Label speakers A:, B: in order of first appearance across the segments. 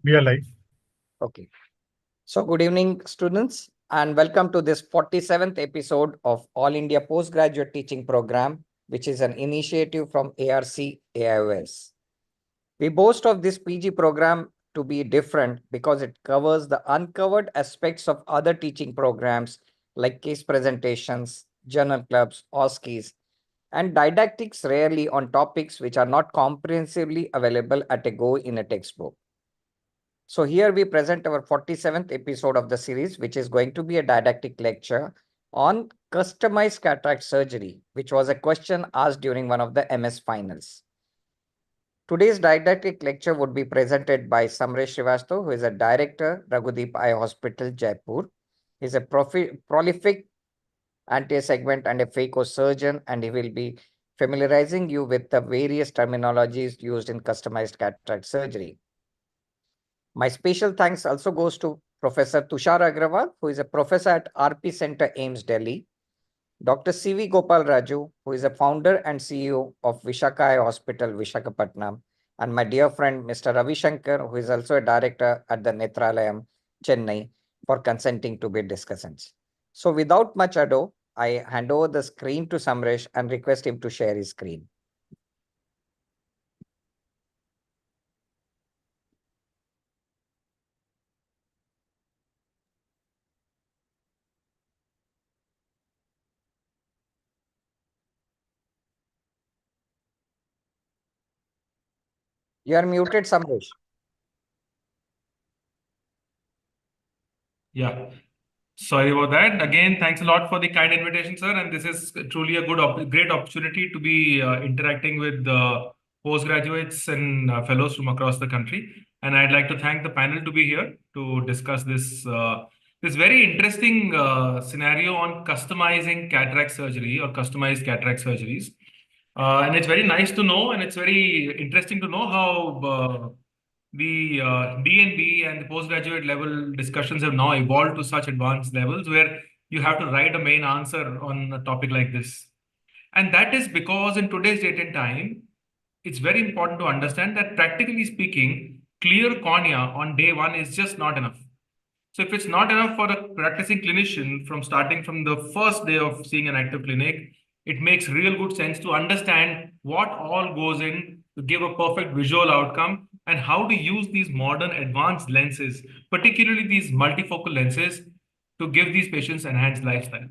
A: We are live.
B: Okay. So good evening, students, and welcome to this 47th episode of All India Postgraduate Teaching Program, which is an initiative from ARC AIOS. We boast of this PG program to be different because it covers the uncovered aspects of other teaching programs like case presentations, journal clubs, OSCEs, and didactics rarely on topics which are not comprehensively available at a go in a textbook. So here we present our 47th episode of the series, which is going to be a didactic lecture on customized cataract surgery, which was a question asked during one of the MS finals. Today's didactic lecture would be presented by Samresh Srivastava, who is a director, Raghudeep Eye Hospital, Jaipur. He's a prolific anti-segment and a phaco surgeon, and he will be familiarizing you with the various terminologies used in customized cataract surgery. My special thanks also goes to Professor Tushar Agrawal, who is a professor at RP Center, AIMS, Delhi. Dr. C.V. Gopal Raju, who is a founder and CEO of Vishaka Eye Hospital, Vishakhapatnam. And my dear friend, Mr. Ravi Shankar, who is also a director at the Netralayam, Chennai, for consenting to be discussants. So without much ado, I hand over the screen to Samresh and request him to share his screen. You are muted, Samresh.
A: Yeah. Sorry about that. Again, thanks a lot for the kind invitation, sir. And this is truly a great opportunity to be interacting with the postgraduates and fellows from across the country. And I'd like to thank the panel to be here to discuss this very interesting scenario on customizing cataract surgery or customized cataract surgeries. And it's very nice to know, and it's very interesting to know how the D&B and the postgraduate level discussions have now evolved to such advanced levels where you have to write a main answer on a topic like this. And that is because in today's date and time, it's very important to understand that practically speaking, clear cornea on day one is just not enough. So if it's not enough for a practicing clinician from starting from the first day of seeing an active clinic, it makes real good sense to understand what all goes in to give a perfect visual outcome and how to use these modern advanced lenses, particularly these multifocal lenses, to give these patients enhanced lifestyle.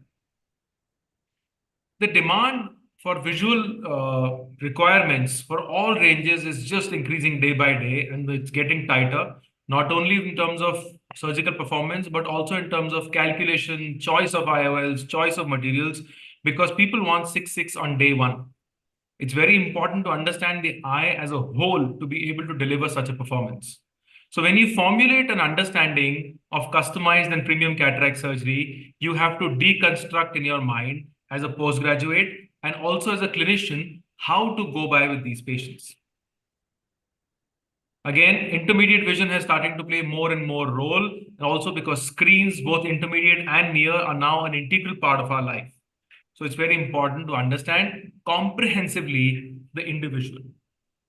A: The demand for visual requirements for all ranges is just increasing day by day, and it's getting tighter, not only in terms of surgical performance, but also in terms of calculation, choice of IOLs, choice of materials, because people want 6/6 on day one. It's very important to understand the eye as a whole to be able to deliver such a performance. So when you formulate an understanding of customized and premium cataract surgery, you have to deconstruct in your mind as a postgraduate and also as a clinician how to go by with these patients. Again, intermediate vision has started to play more and more role, and also because screens, both intermediate and near, are now an integral part of our life. So it's very important to understand comprehensively the individual.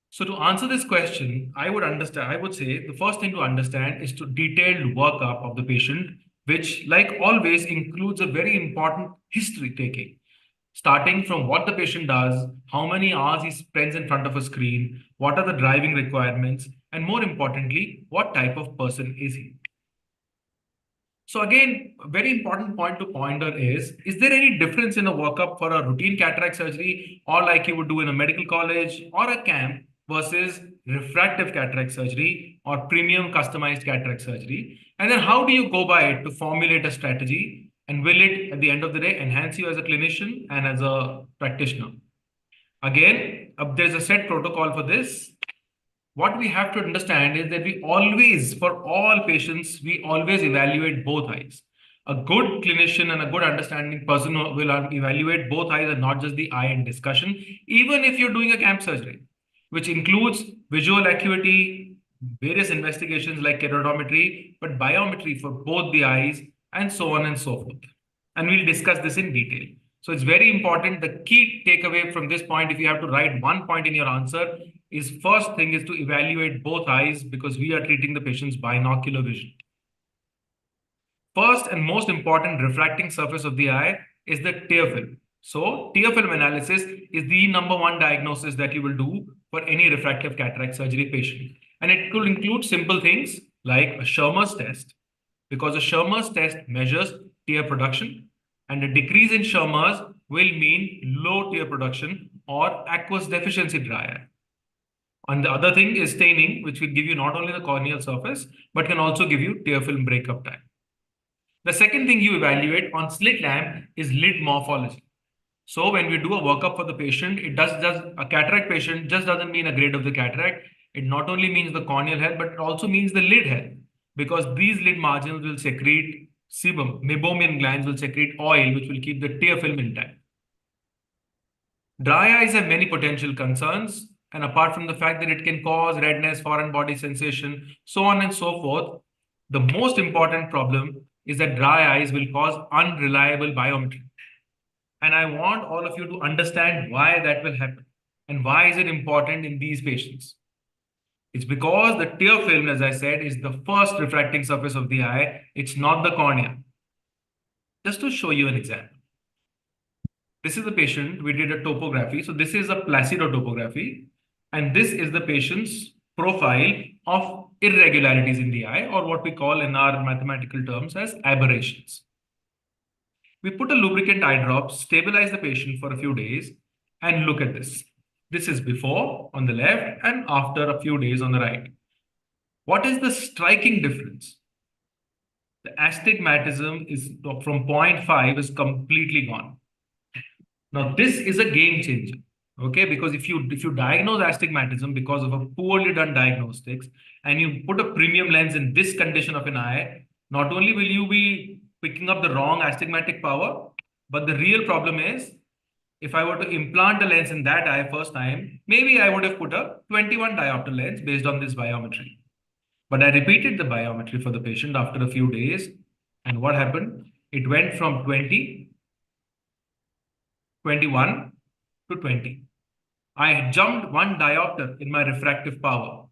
A: So to answer this question, I would say the first thing to understand is to detailed workup of the patient, which like always includes a very important history taking, starting from what the patient does, how many hours he spends in front of a screen, what are the driving requirements, and more importantly, what type of person is he? So again, a very important point to ponder is there any difference in a workup for a routine cataract surgery or like you would do in a medical college or a camp versus refractive cataract surgery or premium customized cataract surgery? And then how do you go by it to formulate a strategy? And will it, at the end of the day, enhance you as a clinician and as a practitioner? Again, there's a set protocol for this. What we have to understand is that we always, for all patients, we always evaluate both eyes. A good clinician and a good understanding person will evaluate both eyes and not just the eye in discussion, even if you're doing a camp surgery, which includes visual acuity, various investigations like keratometry, but biometry for both the eyes, and so on and so forth. And we'll discuss this in detail. So it's very important. The key takeaway from this point, if you have to write one point in your answer, is first thing is to evaluate both eyes because we are treating the patient's binocular vision. First and most important refracting surface of the eye is the tear film. So tear film analysis is the number one diagnosis that you will do for any refractive cataract surgery patient. And it could include simple things like a Schirmer's test, because a Schirmer's test measures tear production, and a decrease in Schirmer's will mean low tear production or aqueous deficiency dry eye. And the other thing is staining, which will give you not only the corneal surface, but can also give you tear film breakup time. The second thing you evaluate on slit lamp is lid morphology. So when we do a workup for the patient, it does a cataract patient just doesn't mean a grade of the cataract. It not only means the corneal health, but it also means the lid health, because these lid margins will secrete sebum. Meibomian glands will secrete oil, which will keep the tear film intact. Dry eyes have many potential concerns, and apart from the fact that it can cause redness, foreign body sensation, so on and so forth, the most important problem is that dry eyes will cause unreliable biometry. And I want all of you to understand why that will happen and why is it important in these patients. It's because the tear film, as I said, is the first refracting surface of the eye. It's not the cornea. Just to show you an example. This is the patient. We did a topography. So this is a Placido topography. And this is the patient's profile of irregularities in the eye, or what we call in our mathematical terms as aberrations. We put a lubricant eye drop, stabilize the patient for a few days, and look at this. This is before on the left and after a few days on the right. What is the striking difference? The astigmatism is from 0.5 is completely gone. Now, this is a game changer, okay? Because if you diagnose astigmatism because of a poorly done diagnostics and you put a premium lens in this condition of an eye, not only will you be picking up the wrong astigmatic power, but the real problem is if I were to implant a lens in that eye first time, maybe I would have put a 21 diopter lens based on this biometry. But I repeated the biometry for the patient after a few days. And what happened? It went from 20, 21 to 20. I jumped one diopter in my refractive power.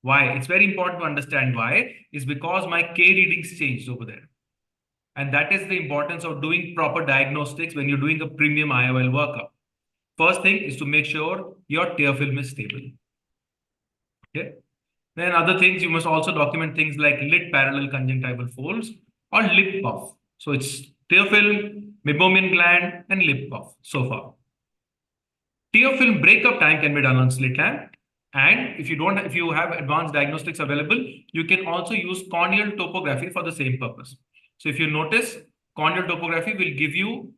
A: Why? It's very important to understand why. Is because my K readings changed over there. And that is the importance of doing proper diagnostics when you're doing a premium IOL workup. First thing is to make sure your tear film is stable. Okay. Then other things, you must also document things like lid parallel conjunctival folds or lip puff. So it's tear film, meibomian gland, and lip puff so far. Tear film breakup time can be done on slit lamp. And if you have advanced diagnostics available, you can also use corneal topography for the same purpose. So if you notice, corneal topography will give you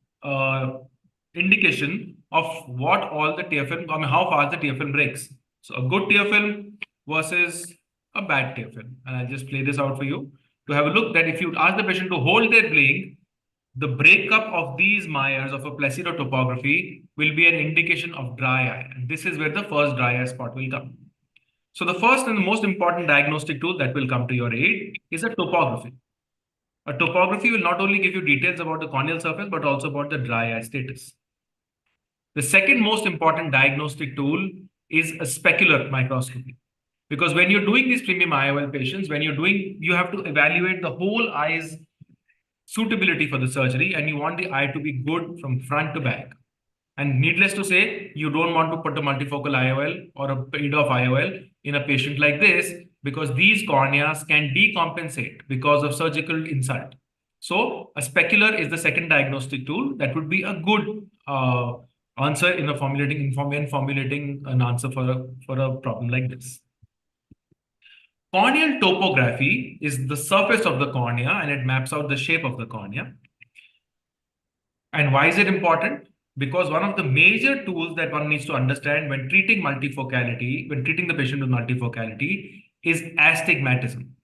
A: indication of what all the tear film, how fast the tear film breaks. So a good tear film versus a bad tear film. And I'll just play this out for you to have a look that if you ask the patient to hold their blink, the breakup of these Myers of a Placido topography will be an indication of dry eye. And this is where the first dry eye spot will come. So the first and the most important diagnostic tool that will come to your aid is a topography. A topography will not only give you details about the corneal surface, but also about the dry eye status. The second most important diagnostic tool is a specular microscopy. Because when you're doing these premium IOL patients, you have to evaluate the whole eye's suitability for the surgery, and you want the eye to be good from front to back. And needless to say, you don't want to put a multifocal IOL or a EDOF IOL in a patient like this, because these corneas can decompensate because of surgical insult. So a specular is the second diagnostic tool that would be a good answer in formulating an answer for a problem like this. Corneal topography is the surface of the cornea and it maps out the shape of the cornea. And why is it important? Because one of the major tools that one needs to understand when treating multifocality, when treating the patient with multifocality, is astigmatism.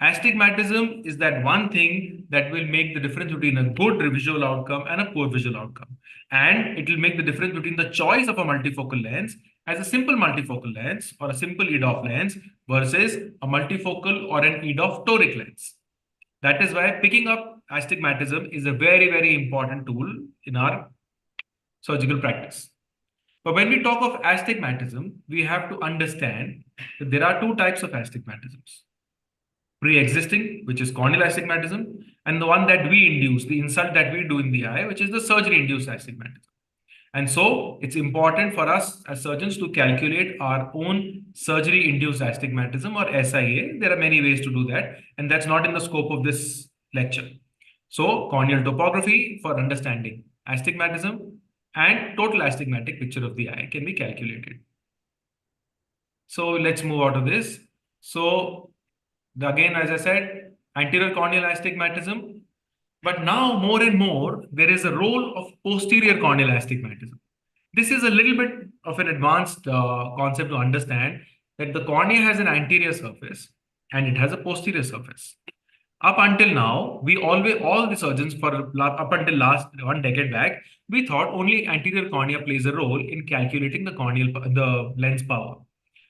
A: Astigmatism is that one thing that will make the difference between a good visual outcome and a poor visual outcome. And it will make the difference between the choice of a multifocal lens as a simple multifocal lens or a simple EDOF lens versus a multifocal or an EDOF toric lens. That is why picking up astigmatism is a very, very important tool in our surgical practice. But when we talk of astigmatism, we have to understand that there are two types of astigmatisms. Pre-existing, which is corneal astigmatism, and the one that we induce, the insult that we do in the eye, which is the surgery-induced astigmatism. And so it's important for us as surgeons to calculate our own surgery-induced astigmatism or SIA. There are many ways to do that, and that's not in the scope of this lecture. So corneal topography for understanding astigmatism and total astigmatic picture of the eye can be calculated. So let's move out of this. So again, as I said, anterior corneal astigmatism. But now more and more, there is a role of posterior corneal astigmatism. This is a little bit of an advanced concept to understand that the cornea has an anterior surface and it has a posterior surface. Up until now, all the surgeons up until last 1 decade back, we thought only anterior cornea plays a role in calculating the lens power.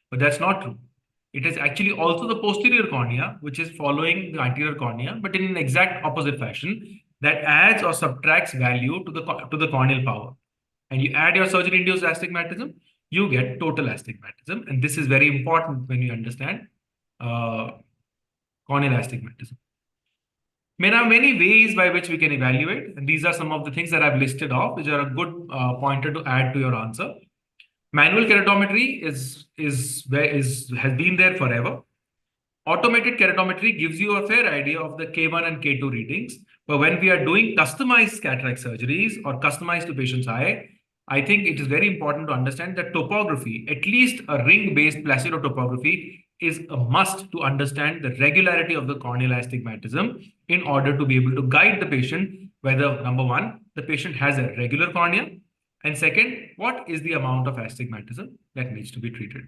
A: But that's not true. It is actually also the posterior cornea, which is following the anterior cornea, but in an exact opposite fashion that adds or subtracts value to the corneal power. And you add your surgery-induced astigmatism, you get total astigmatism. And this is very important when you understand corneal astigmatism. There are many ways by which we can evaluate, and these are some of the things that I've listed off, which are a good pointer to add to your answer. Manual keratometry has been there forever. Automated keratometry gives you a fair idea of the K1 and K2 readings. But when we are doing customized cataract surgeries or customized to patient's eye, I think it is very important to understand that topography, at least a ring-based placido topography, is a must to understand the regularity of the corneal astigmatism in order to be able to guide the patient whether, number one, the patient has a regular cornea, and second, what is the amount of astigmatism that needs to be treated?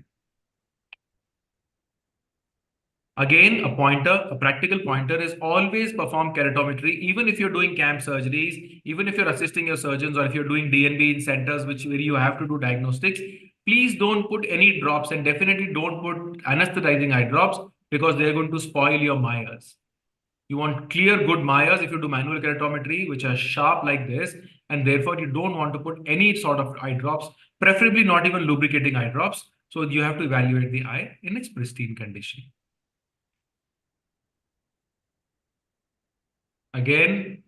A: Again, a practical pointer is always perform keratometry, even if you're doing camp surgeries, even if you're assisting your surgeons, or if you're doing DNB in centers where you have to do diagnostics. Please don't put any drops, and definitely don't put anesthetizing eye drops, because they're going to spoil your Meyers. You want clear, good Meyers if you do manual keratometry, which are sharp like this, and therefore you don't want to put any sort of eye drops, preferably not even lubricating eye drops. So you have to evaluate the eye in its pristine condition. Again,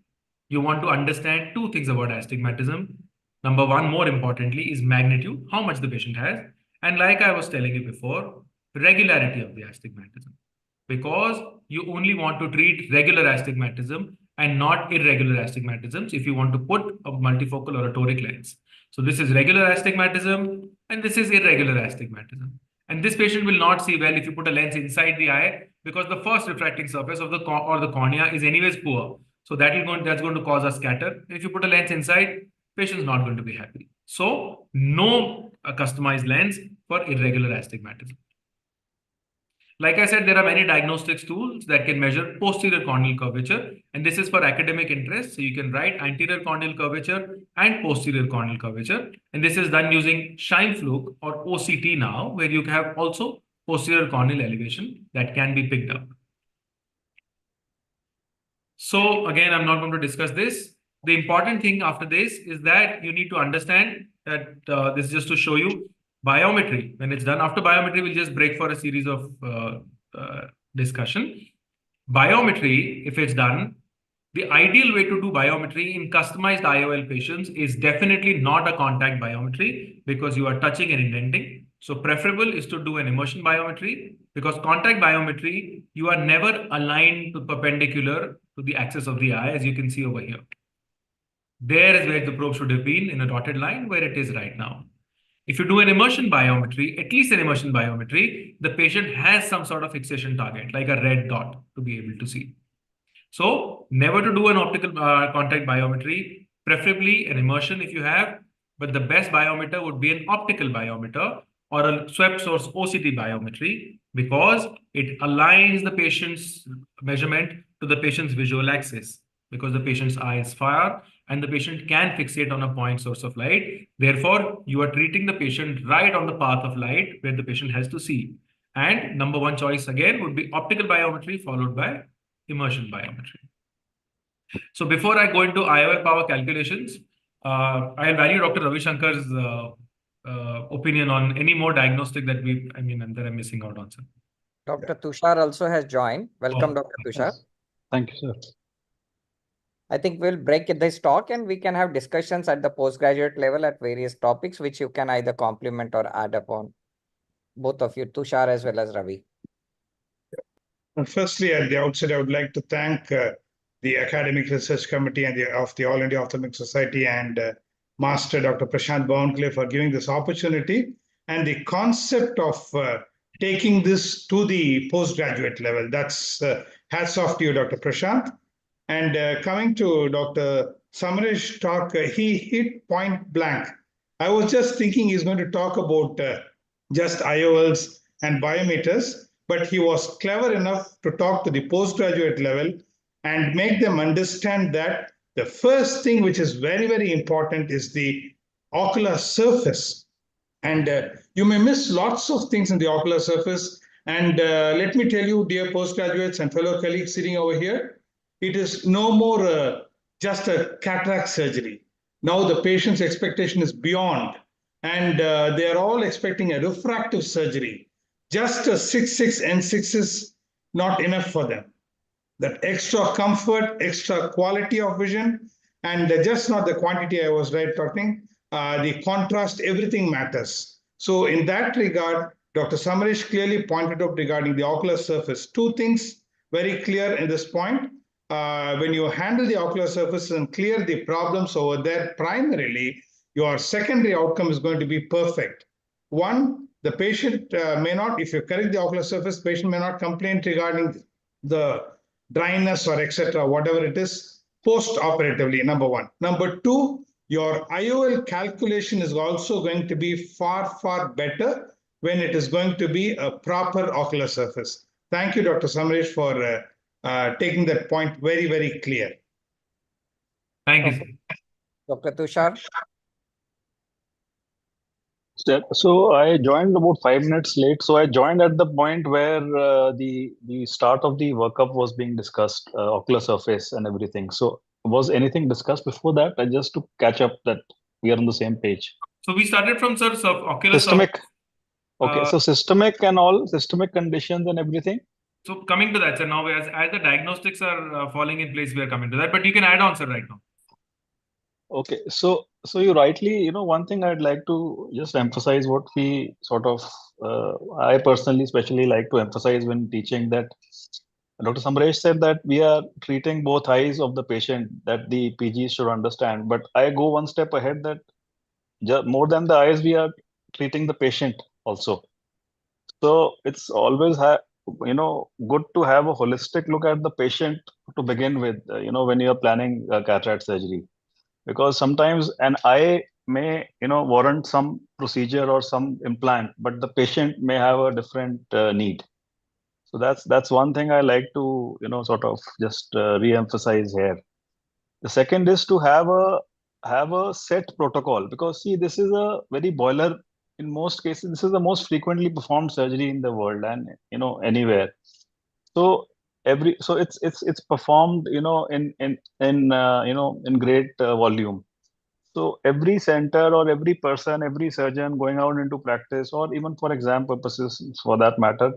A: you want to understand two things about astigmatism. Number one, more importantly, is magnitude, how much the patient has. And like I was telling you before, regularity of the astigmatism. Because you only want to treat regular astigmatism and not irregular astigmatisms if you want to put a multifocal or a toric lens. So this is regular astigmatism and this is irregular astigmatism. And this patient will not see well if you put a lens inside the eye, because the first refracting surface of the cornea is anyways poor. So that's going to cause a scatter. If you put a lens inside, patient's not going to be happy. So no customized lens for irregular astigmatism. Like I said, there are many diagnostics tools that can measure posterior corneal curvature, and this is for academic interest. So you can write anterior corneal curvature and posterior corneal curvature, and this is done using Scheimpflug or OCT now, where you have also posterior corneal elevation that can be picked up. So again, I'm not going to discuss this. The important thing after this is that you need to understand that this is just to show you biometry. When it's done after biometry, we'll just break for a series of discussion. Biometry, if it's done, the ideal way to do biometry in customized IOL patients is definitely not a contact biometry, because you are touching and indenting. So preferable is to do an immersion biometry, because contact biometry, you are never aligned to perpendicular to the axis of the eye, as you can see over here. There is where the probe should have been in a dotted line, where it is right now. If you do an immersion biometry, at least an immersion biometry, the patient has some sort of fixation target, like a red dot, to be able to see. So never to do an optical contact biometry, preferably an immersion if you have, but the best biometer would be an optical biometer or a swept source OCT biometry, because it aligns the patient's measurement to the patient's visual axis, because the patient's eye is far and the patient can fixate on a point source of light. Therefore, you are treating the patient right on the path of light where the patient has to see. And number one choice again would be optical biometry followed by immersion biometry. So before I go into IOL power calculations, I value Dr. Ravi Shankar's opinion on any more diagnostic that that I'm missing out on, sir.
B: Dr. Tushar also has joined. Welcome,
A: Oh,
B: Dr. Tushar.
C: Yes. Thank you, sir.
B: I think we'll break this talk and we can have discussions at the postgraduate level at various topics, which you can either complement or add upon. Both of you, Tushar as well as Ravi.
D: Firstly, at the outset, I would like to thank the Academic Research Committee and of the All India Ophthalmic Society and Master Dr. Prashant Bhawankle for giving this opportunity and the concept of taking this to the postgraduate level. That's hats off to you, Dr. Prashant. And coming to Dr. Samaresh's talk, he hit point blank. I was just thinking he's going to talk about just IOLs and biometers, but he was clever enough to talk to the postgraduate level and make them understand that the first thing which is very, very important is the ocular surface. And you may miss lots of things in the ocular surface. And let me tell you, dear postgraduates and fellow colleagues sitting over here, it is no more just a cataract surgery. Now the patient's expectation is beyond, and they are all expecting a refractive surgery. Just a 6/6 N6 is not enough for them. That extra comfort, extra quality of vision, and just not the quantity I was talking, the contrast, everything matters. So in that regard, Dr. Samaresh clearly pointed out regarding the ocular surface. Two things very clear in this point. When you handle the ocular surface and clear the problems over there, primarily, your secondary outcome is going to be perfect. One, the patient may not, if you correct the ocular surface, patient may not complain regarding the dryness or etc., whatever it is, post-operatively, number one. Number two, your IOL calculation is also going to be far, far better when it is going to be a proper ocular surface. Thank you, Dr. Samaresh, for taking that point very, very clear.
A: Thank you,
B: Okay.
A: sir.
B: Dr. Tushar.
C: So I joined about 5 minutes late. So I joined at the point where the start of the workup was being discussed, ocular surface and everything. So was anything discussed before that? I just to catch up that we are on the same page.
A: So we started from, sir, ocular
C: Systemic. Okay,
A: Uh,
C: so systemic and all systemic conditions and everything.
A: So coming to that, sir, now as the diagnostics are falling in place, we are coming to that. But you can add on, sir, right now.
C: Okay, so you rightly, one thing I'd like to just emphasize what we sort of, I personally especially like to emphasize when teaching that Dr. Samresh said that we are treating both eyes of the patient that the PGs should understand. But I go one step ahead that more than the eyes, we are treating the patient also. So it's always good to have a holistic look at the patient to begin with, when you are planning cataract surgery, because sometimes an eye may, warrant some procedure or some implant, but the patient may have a different need. So that's one thing I like to, sort of just re-emphasize here. The second is to have a set protocol, because see, this is a very boiler. In most cases, this is the most frequently performed surgery in the world and anywhere. So it's performed in great volume. So every center or every person, every surgeon going out into practice, or even for exam purposes for that matter,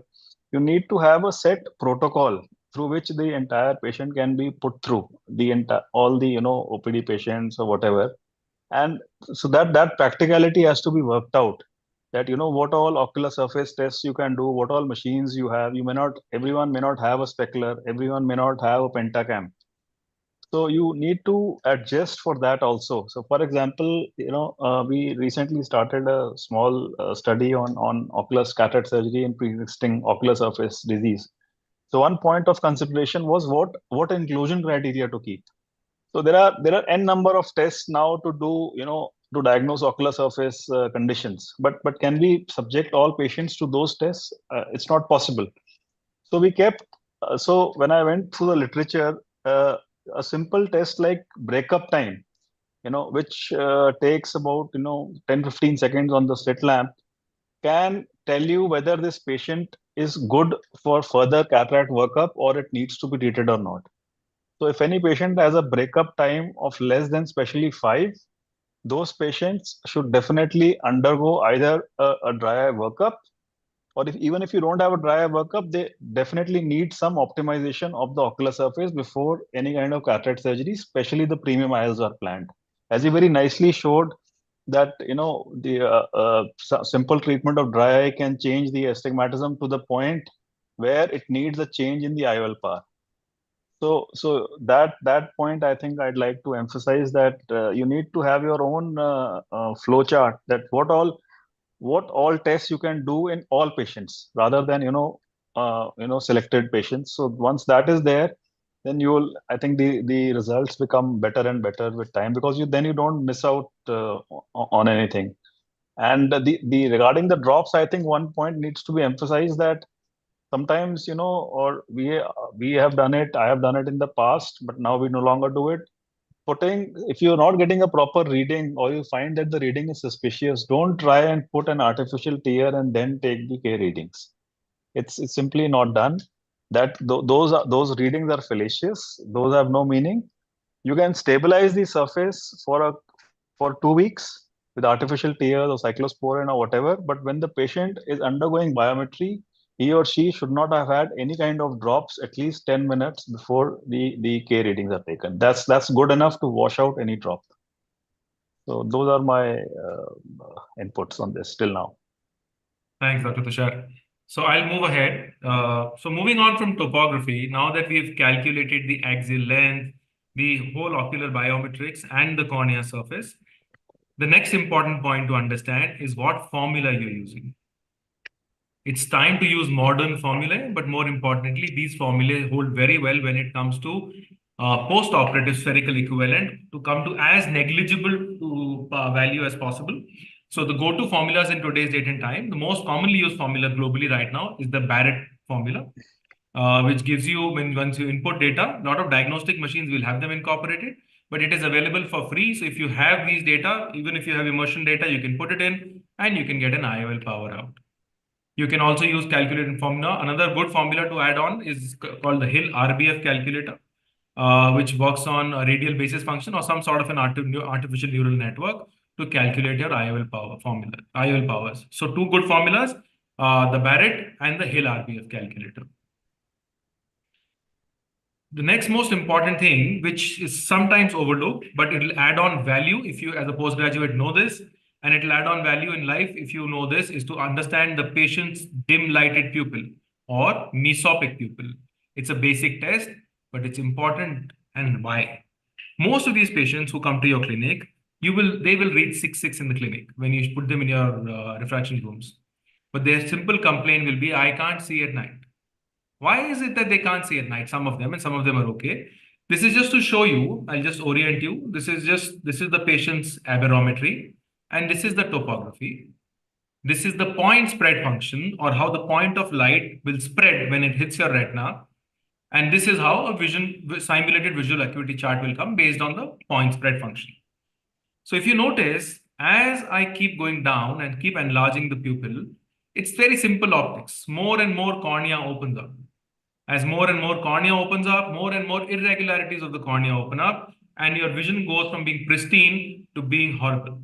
C: you need to have a set protocol through which the entire patient can be put through the entire all the OPD patients or whatever. And so that practicality has to be worked out, that what all ocular surface tests you can do, what all machines you have. Everyone may not have a specular, everyone may not have a pentacam. So you need to adjust for that also. So for example, we recently started a small study on ocular cataract surgery in pre-existing ocular surface disease. So one point of consideration was what inclusion criteria to keep. So there are n number of tests now to do, to diagnose ocular surface conditions. But can we subject all patients to those tests? It's not possible. So we kept. So when I went through the literature, a simple test like breakup time, which takes about 10-15 seconds on the slit lamp, can tell you whether this patient is good for further cataract workup or it needs to be treated or not. So if any patient has a breakup time of less than specially 5, those patients should definitely undergo either a dry eye workup, or even if you don't have a dry eye workup, they definitely need some optimization of the ocular surface before any kind of cataract surgery, especially the premium IOLs are planned. As you very nicely showed, that the simple treatment of dry eye can change the astigmatism to the point where it needs a change in the IOL power. So that point, I think I'd like to emphasize that you need to have your own flow chart, that what all tests you can do in all patients, rather than selected patients. So once that is there, then I think the results become better and better with time, because you don't miss out on anything. And the regarding the drops, I think one point needs to be emphasized, that sometimes, or we have done it, I have done it in the past, but now we no longer do it. If you're not getting a proper reading, or you find that the reading is suspicious, don't try and put an artificial tear and then take the K readings. It's simply not done. Those readings are fallacious. Those have no meaning. You can stabilize the surface for 2 weeks with artificial tears or cyclosporin or whatever. But when the patient is undergoing biometry, he or she should not have had any kind of drops at least 10 minutes before the K readings are taken. That's good enough to wash out any drop. So those are my inputs on this till now.
A: Thanks, Dr. Tushar. So I'll move ahead. So moving on from topography, now that we've calculated the axial length, the whole ocular biometrics, and the cornea surface, the next important point to understand is what formula you're using. It's time to use modern formulae, but more importantly, these formulae hold very well when it comes to post-operative spherical equivalent to come to as negligible to value as possible. So the go-to formulas in today's date and time, the most commonly used formula globally right now is the Barrett formula, which gives you, once you input data, a lot of diagnostic machines will have them incorporated, but it is available for free. So if you have these data, even if you have immersion data, you can put it in and you can get an IOL power out. You can also use calculated formula. Another good formula to add on is called the Hill RBF calculator, which works on a radial basis function or some sort of an artificial neural network to calculate your IOL power formula, IOL powers. So two good formulas, the Barrett and the Hill RBF calculator. The next most important thing, which is sometimes overlooked, but it will add on value if you as a postgraduate know this, and it will add on value in life if you know this, is to understand the patient's dim lighted pupil or mesopic pupil. It's a basic test, but it's important. And why? Most of these patients who come to your clinic, they will read 6/6 in the clinic when you put them in your refraction rooms. But their simple complaint will be, I can't see at night. Why is it that they can't see at night? Some of them, and some of them are okay. This is just to show you, I'll just orient you. This is the patient's aberrometry, and this is the topography. This is the point spread function, or how the point of light will spread when it hits your retina. And this is how a simulated visual acuity chart will come based on the point spread function. So if you notice, as I keep going down and keep enlarging the pupil, it's very simple optics. More and more cornea opens up. As more and more cornea opens up, more and more irregularities of the cornea open up, and your vision goes from being pristine to being horrible.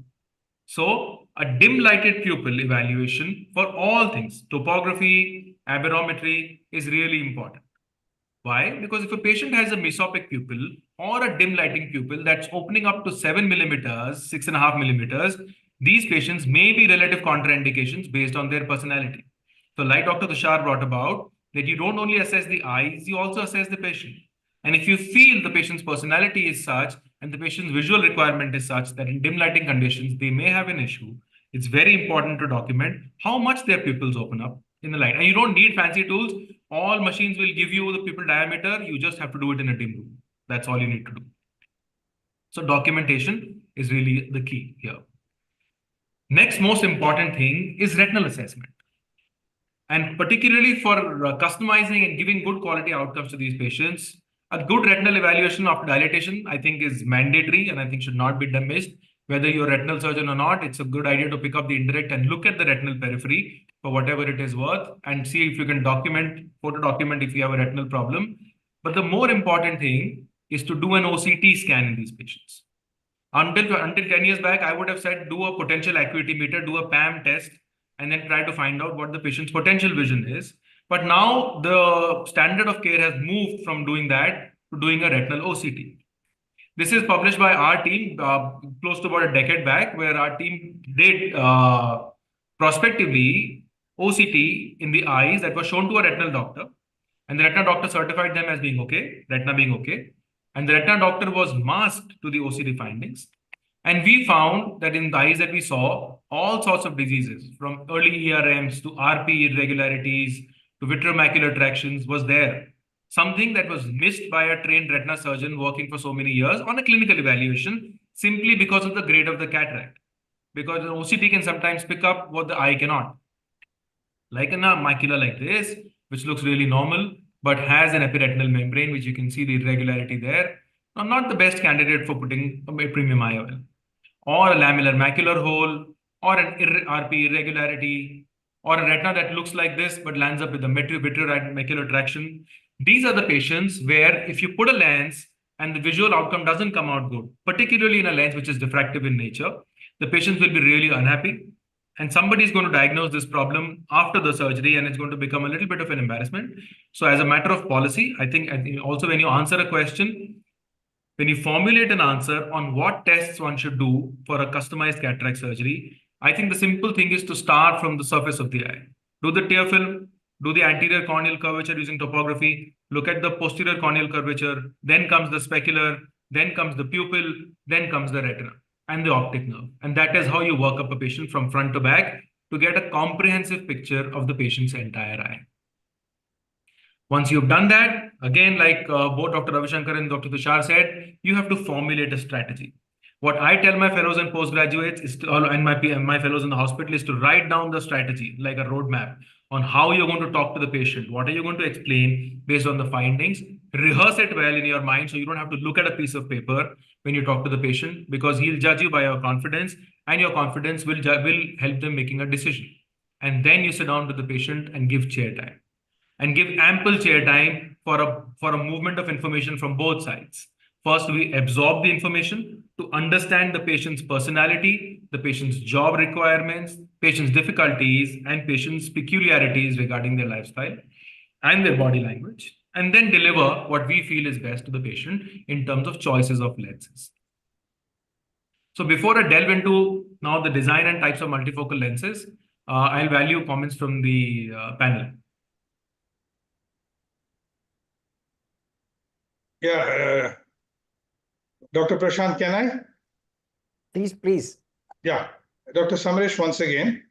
A: So a dim lighted pupil evaluation for all things, topography, aberrometry, is really important. Why? Because if a patient has a mesopic pupil or a dim lighting pupil that's opening up to 7 millimeters, 6.5 millimeters, these patients may be relative contraindications based on their personality. So like Dr. Tushar brought about, that you don't only assess the eyes, you also assess the patient. And if you feel the patient's personality is such and the patient's visual requirement is such that in dim lighting conditions, they may have an issue, it's very important to document how much their pupils open up in the light. And you don't need fancy tools. All machines will give you the pupil diameter. You just have to do it in a dim room. That's all you need to do. So documentation is really the key here. Next most important thing is retinal assessment. And particularly for customizing and giving good quality outcomes to these patients, a good retinal evaluation of dilatation, I think, is mandatory and I think should not be missed. Whether you're a retinal surgeon or not, it's a good idea to pick up the indirect and look at the retinal periphery for whatever it is worth and see if you can photo document if you have a retinal problem. But the more important thing is to do an OCT scan in these patients. Until 10 years back, I would have said, do a potential acuity meter, do a PAM test, and then try to find out what the patient's potential vision is. But now the standard of care has moved from doing that to doing a retinal OCT. This is published by our team close to about a decade back, where our team did prospectively OCT in the eyes that was shown to a retinal doctor. And the retina doctor certified them as being okay, retina being okay. And the retina doctor was masked to the OCT findings. And we found that in the eyes that we saw, all sorts of diseases, from early ERMs to RP irregularities to vitreomacular tractions, was there. Something that was missed by a trained retina surgeon working for so many years on a clinical evaluation, simply because of the grade of the cataract. Because an OCT can sometimes pick up what the eye cannot. Like a macula like this, which looks really normal, but has an epiretinal membrane, which you can see the irregularity there. Now, not the best candidate for putting a premium IOL. Or a lamellar macular hole, or an RP irregularity, or a retina that looks like this, but lands up with a vitreomacular traction. These are the patients where if you put a lens and the visual outcome doesn't come out good, particularly in a lens which is diffractive in nature, the patients will be really unhappy. And somebody is going to diagnose this problem after the surgery, and it's going to become a little bit of an embarrassment. So as a matter of policy, I think also when you answer a question, when you formulate an answer on what tests one should do for a customized cataract surgery, I think the simple thing is to start from the surface of the eye. Do the tear film, do the anterior corneal curvature using topography, look at the posterior corneal curvature, then comes the specular, then comes the pupil, then comes the retina and the optic nerve. And that is how you work up a patient from front to back to get a comprehensive picture of the patient's entire eye. Once you've done that, again, like both Dr. Ravishankar and Dr. Tushar said, you have to formulate a strategy. What I tell my fellows and postgraduates is and my fellows in the hospital is to write down the strategy, like a roadmap on how you're going to talk to the patient. What are you going to explain based on the findings? Rehearse it well in your mind so you don't have to look at a piece of paper when you talk to the patient, because he'll judge you by your confidence, and your confidence will help them making a decision. And then you sit down to the patient and give chair time. And give ample chair time for a movement of information from both sides. First, we absorb the information to understand the patient's personality, the patient's job requirements, patient's difficulties, and patient's peculiarities regarding their lifestyle and their body language, and then deliver what we feel is best to the patient in terms of choices of lenses. So before I delve into now the design and types of multifocal lenses, I'll value comments from the panel.
D: Yeah, Dr. Prashant, can I?
B: Please.
D: Yeah, Dr. Samresh, once again,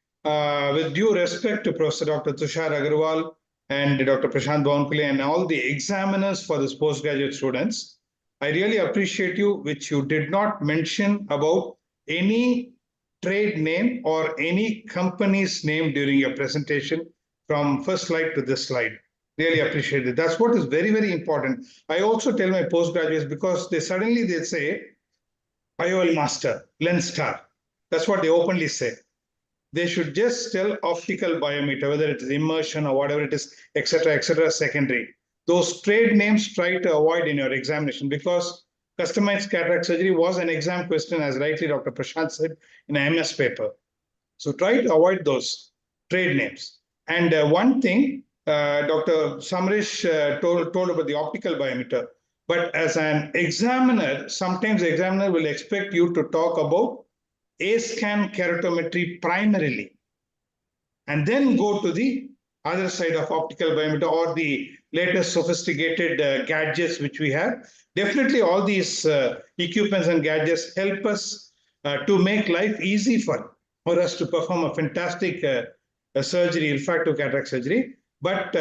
D: with due respect to Professor Dr. Tushar Agarwal and Dr. Prashant Baunkule and all the examiners for this postgraduate students, I really appreciate you, which you did not mention about any trade name or any company's name during your presentation from first slide to this slide. Really appreciate it. That's what is very, very important. I also tell my postgraduates, because they say, IOL master, lens star. That's what they openly say. They should just tell optical biometer, whether it is immersion or whatever it is, etc., secondary. Those trade names try to avoid in your examination, because customized cataract surgery was an exam question, as rightly Dr. Prashant said, in an MS paper. So try to avoid those trade names. And one thing, Dr. Samresh told about the optical biometer. But as an examiner, sometimes the examiner will expect you to talk about A-scan keratometry primarily, and then go to the other side of optical biometer or the latest sophisticated gadgets which we have. Definitely all these equipments and gadgets help us to make life easy for us to perform a fantastic surgery, refractive cataract surgery. But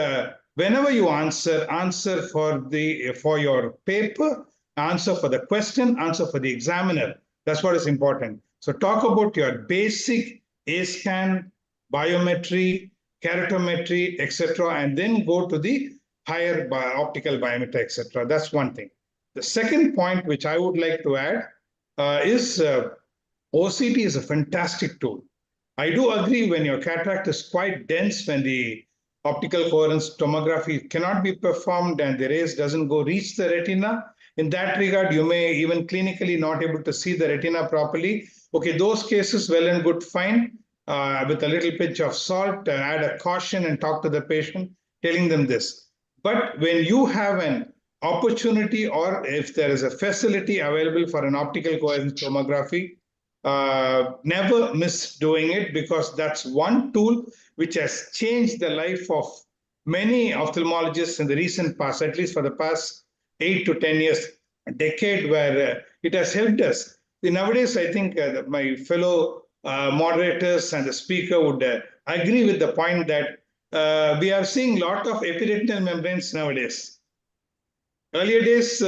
D: whenever you answer for your paper, answer for the question, answer for the examiner. That's what is important. So talk about your basic A-scan, biometry, keratometry, etc., and then go to the higher optical biometer, etc. That's one thing. The second point which I would like to add is OCT is a fantastic tool. I do agree when your cataract is quite dense, when the optical coherence tomography cannot be performed and the rays doesn't reach the retina, In that regard, you may even clinically not able to see the retina properly. Okay, those cases, well and good, fine. With a little pinch of salt, add a caution and talk to the patient, telling them this. But when you have an opportunity, or if there is a facility available for an optical coherence tomography, never miss doing it, because that's one tool which has changed the life of many ophthalmologists in the recent past, at least for the past 8 to 10 years, a decade, where it has helped us. Nowadays, I think my fellow moderators and the speaker would agree with the point that we are seeing a lot of epiretinal membranes nowadays. Earlier days,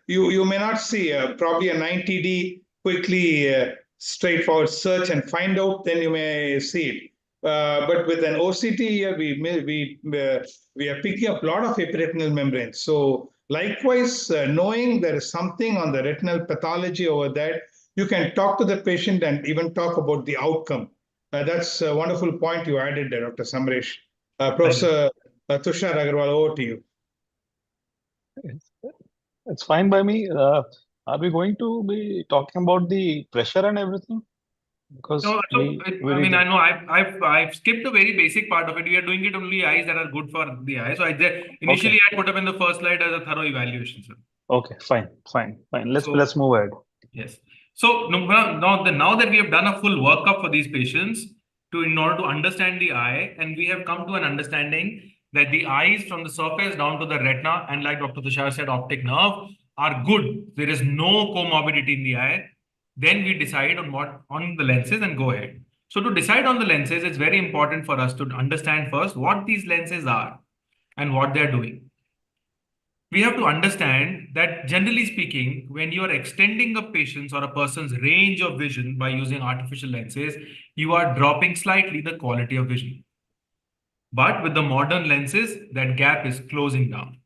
D: you may not see probably a 90D quickly straightforward search and find out, then you may see it. But with an OCT here, we are picking up a lot of epiretinal membranes. So likewise, knowing there is something on the retinal pathology over there, you can talk to the patient and even talk about the outcome. That's a wonderful point you added there, Dr. Samresh. Professor Tushar Agarwal, over to you.
C: It's fine by me. Are we going to be talking about the pressure and everything? Because
A: No, so I mean, I know I've skipped a very basic part of it. We are doing it only eyes that are good for the eye. So initially I put up in the first slide as a thorough evaluation, sir.
C: Okay, fine. Let's move ahead.
A: Yes. So now that we have done a full workup for these patients in order to understand the eye, and we have come to an understanding that the eyes from the surface down to the retina, and like Dr. Tushar said, optic nerve, are good. There is no comorbidity in the eye. Then we decide on the lenses and go ahead. So to decide on the lenses, it's very important for us to understand first what these lenses are and what they're doing. We have to understand that, generally speaking, when you are extending a patient's or a person's range of vision by using artificial lenses, you are dropping slightly the quality of vision. But with the modern lenses, that gap is closing down.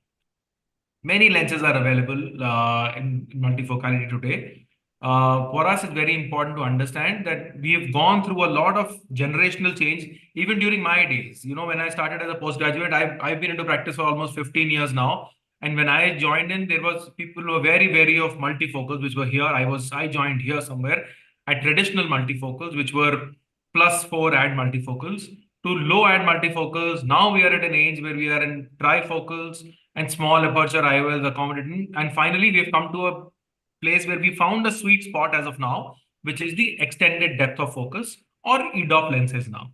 A: Many lenses are available in multifocality today. For us, it's very important to understand that we have gone through a lot of generational change, even during my days. You know, when I started as a postgraduate, I've been into practice for almost 15 years now. And when I joined in, there was people who were very wary of multifocals, which were here. I joined here somewhere at traditional multifocals, which were +4 add multifocals to low add multifocals. Now we are at an age where we are in trifocals and small aperture IOLs accommodating. And finally, we have come to a place where we found a sweet spot as of now, which is the extended depth of focus, or EDOF lenses now.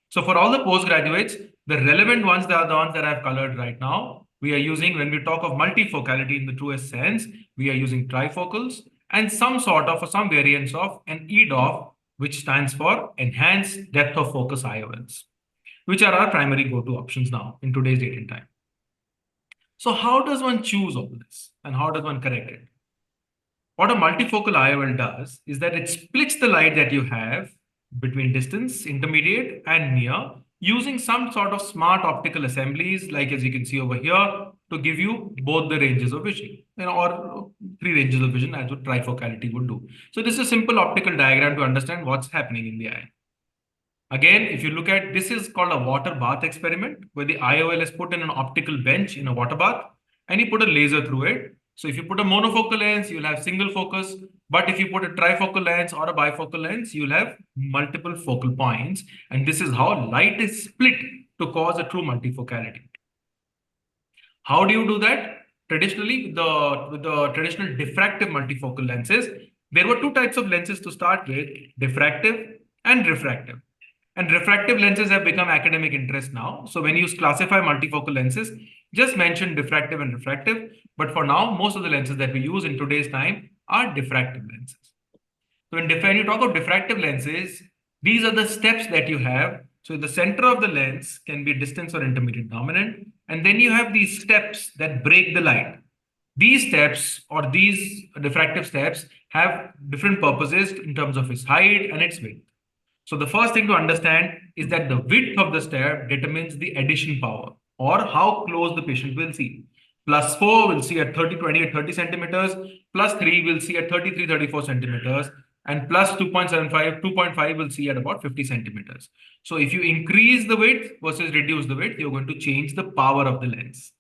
A: So for all the postgraduates, the relevant ones are the ones that I've colored right now. We are using, when we talk of multifocality in the truest sense, we are using trifocals and some variants of an EDOF, which stands for Enhanced Depth of Focus IOLs, which are our primary go-to options now in today's date and time. So how does one choose all this and how does one correct it? What a multifocal IOL does is that it splits the light that you have between distance, intermediate, and near, using some sort of smart optical assemblies, like as you can see over here, to give you both the ranges of vision, or 3 ranges of vision, as what trifocality would do. So this is a simple optical diagram to understand what's happening in the eye. Again, if you look at, this is called a water bath experiment, where the IOL is put in an optical bench in a water bath, and you put a laser through it. So if you put a monofocal lens, you'll have single focus. But if you put a trifocal lens or a bifocal lens, you'll have multiple focal points. And this is how light is split to cause a true multifocality. How do you do that? Traditionally, with the traditional diffractive multifocal lenses, there were 2 types of lenses to start with: diffractive and refractive. And refractive lenses have become academic interest now. So when you classify multifocal lenses, just mention diffractive and refractive. But for now, most of the lenses that we use in today's time are diffractive lenses. So when you talk of diffractive lenses, these are the steps that you have. So the center of the lens can be distance or intermediate dominant. And then you have these steps that break the light. These steps, or these diffractive steps, have different purposes in terms of its height and its width. So the first thing to understand is that the width of the step determines the addition power, or how close the patient will see. +4 will see at 30 centimeters, +3 will see at 34 centimeters, and +2.5 will see at about 50 centimeters. So if you increase the width versus reduce the width, you're going to change the power of the lens.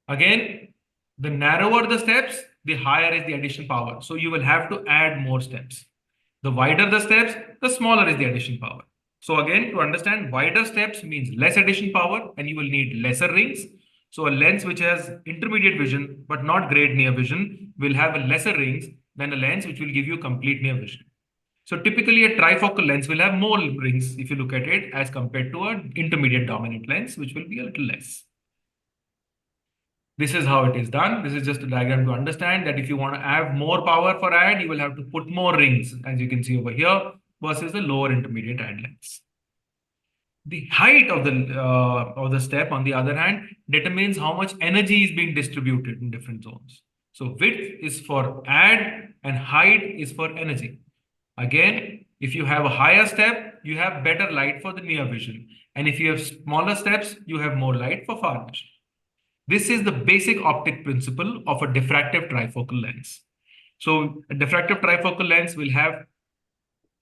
A: Again, The narrower the steps, the higher is the addition power. So you will have to add more steps. The wider the steps, the smaller is the addition power. So again, to understand, wider steps means less addition power and you will need lesser rings. So a lens which has intermediate vision but not great near vision will have a lesser rings than a lens which will give you complete near vision. So typically a trifocal lens will have more rings if you look at it as compared to an intermediate dominant lens, which will be a little less. This is how it is done. This is just a diagram to understand that if you want to have more power for add, you will have to put more rings, as you can see over here, versus the lower intermediate add lens. The height of the step, on the other hand, determines how much energy is being distributed in different zones. So width is for add and height is for energy. Again, if you have a higher step, you have better light for the near vision. And if you have smaller steps, you have more light for far vision. This is the basic optic principle of a diffractive trifocal lens. So a diffractive trifocal lens will have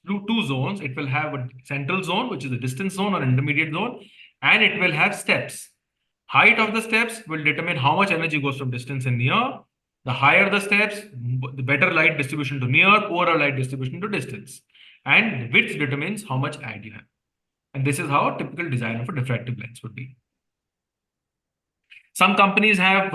A: two zones. It will have a central zone, which is a distance zone or intermediate zone, and it will have steps. Height of the steps will determine how much energy goes from distance and near. The higher the steps, the better light distribution to near, poorer light distribution to distance. And width determines how much add you have. And this is how a typical design of a diffractive lens would be. Some companies have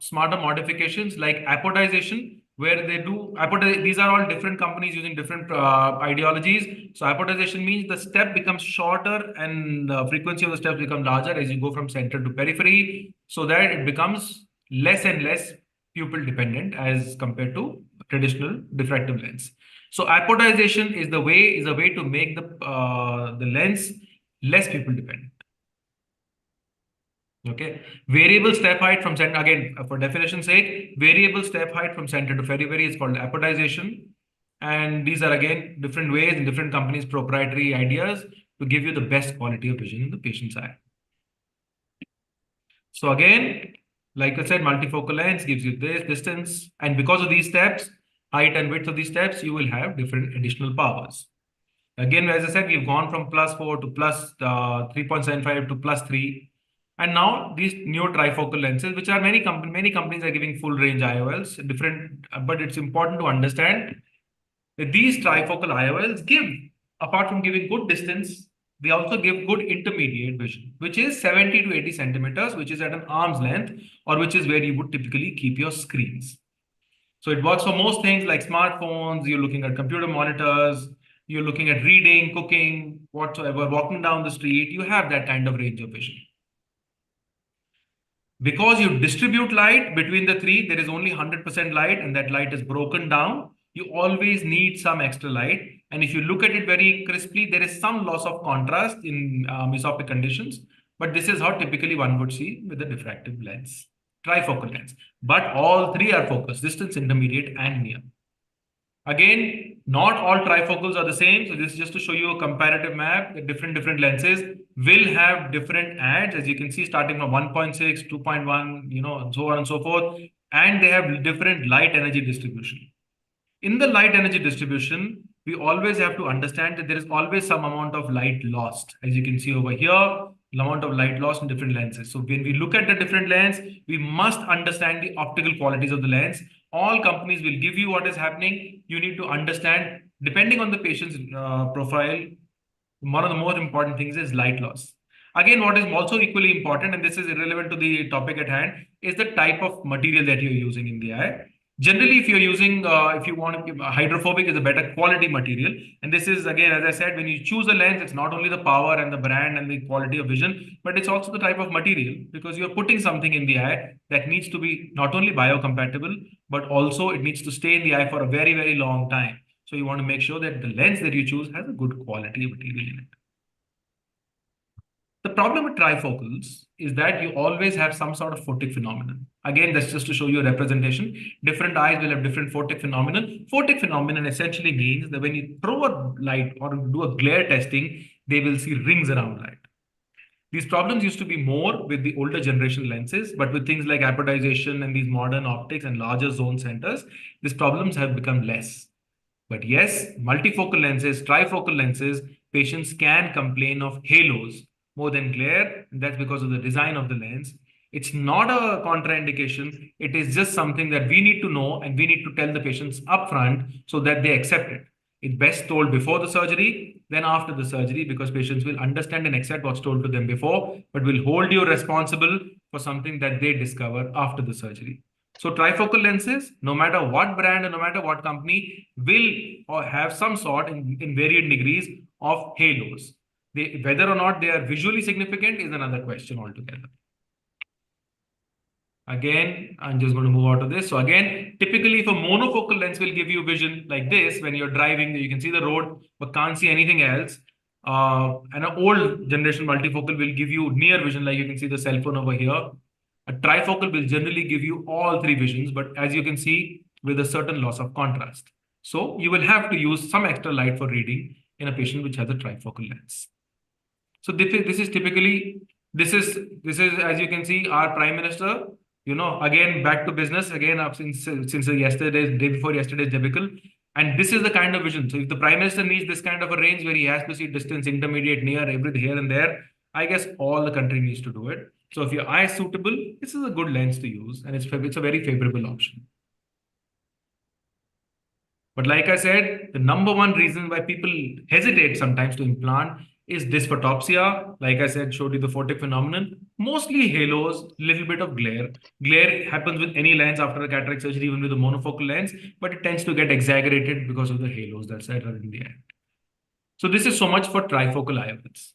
A: smarter modifications like apodization, where they do these are all different companies using different ideologies. So apodization means the step becomes shorter and the frequency of the steps become larger as you go from center to periphery, so that it becomes less and less pupil dependent as compared to traditional diffractive lens. So apodization is a way to make the lens less pupil dependent. Okay, variable step height from center, again, for definition's sake, variable step height from center to periphery is called apodization. And these are again different ways and different companies' proprietary ideas to give you the best quality of vision in the patient's eye. So again, like I said, multifocal lens gives you this distance, and because of these steps, height and width of these steps, you will have different additional powers. Again, as I said, we've gone from +4 to plus 3.75 to +3. And now these new trifocal lenses, which are many companies are giving full range IOLs, different, but it's important to understand that these trifocal IOLs give, apart from giving good distance, they also give good intermediate vision, which is 70 to 80 centimeters, which is at an arm's length, or which is where you would typically keep your screens. So it works for most things like smartphones, you're looking at computer monitors, you're looking at reading, cooking, whatsoever, walking down the street, you have that kind of range of vision. Because you distribute light between the three, there is only 100% light and that light is broken down. You always need some extra light. And if you look at it very crisply, there is some loss of contrast in mesopic conditions. But this is how typically one would see with a diffractive lens, trifocal lens. But all three are focused, distance, intermediate, and near. Again, not all trifocals are the same. So this is just to show you a comparative map. The different lenses will have different adds, as you can see, starting from 1.6, 2.1, and so on and so forth. And they have different light energy distribution. In the light energy distribution, we always have to understand that there is always some amount of light lost. As you can see over here, the amount of light lost in different lenses. So when we look at the different lens, we must understand the optical qualities of the lens. All companies will give you what is happening. You need to understand, depending on the patient's profile, one of the most important things is light loss. Again, what is also equally important, and this is irrelevant to the topic at hand, is the type of material that you're using in the eye. Generally, if you're using, if you want to, hydrophobic is a better quality material. And this is, again, as I said, when you choose a lens, it's not only the power and the brand and the quality of vision, but it's also the type of material, because you're putting something in the eye that needs to be not only biocompatible, but also it needs to stay in the eye for a very, very long time. So you want to make sure that the lens that you choose has a good quality of material in it. The problem with trifocals is that you always have some sort of photic phenomenon. Again, that's just to show you a representation. Different eyes will have different photic phenomenon. Photic phenomenon essentially means that when you throw a light or do a glare testing, they will see rings around light. These problems used to be more with the older generation lenses, but with things like apodization and these modern optics and larger zone centers, these problems have become less. But yes, multifocal lenses, trifocal lenses, patients can complain of halos more than glare. And that's because of the design of the lens. It's not a contraindication. It is just something that we need to know and we need to tell the patients upfront so that they accept it. It's best told before the surgery, then after the surgery, because patients will understand and accept what's told to them before, but will hold you responsible for something that they discover after the surgery. So trifocal lenses, no matter what brand and no matter what company, will or have some sort in varied degrees of halos. Whether or not they are visually significant is another question altogether. Again, I'm just going to move out of this. So again, typically if a monofocal lens will give you vision like this, when you're driving, you can see the road, but can't see anything else. And an old generation multifocal will give you near vision, like you can see the cell phone over here. A trifocal will generally give you all three visions, but as you can see, with a certain loss of contrast. So you will have to use some extra light for reading in a patient which has a trifocal lens. So this is typically, this is as you can see, our Prime Minister, again, back to business, again, up since yesterday, day before yesterday's debacle. And this is the kind of vision. So if the Prime Minister needs this kind of a range where he has to see distance, intermediate, near, everything here and there, I guess all the country needs to do it. So if your eye is suitable, this is a good lens to use, and it's a very favorable option. But like I said, the number one reason why people hesitate sometimes to implant is dysphotopsia. Like I said, showed you the photic phenomenon. Mostly halos, little bit of glare. Glare happens with any lens after a cataract surgery, even with a monofocal lens, but it tends to get exaggerated because of the halos that are in the eye. So this is so much for trifocal IOLs.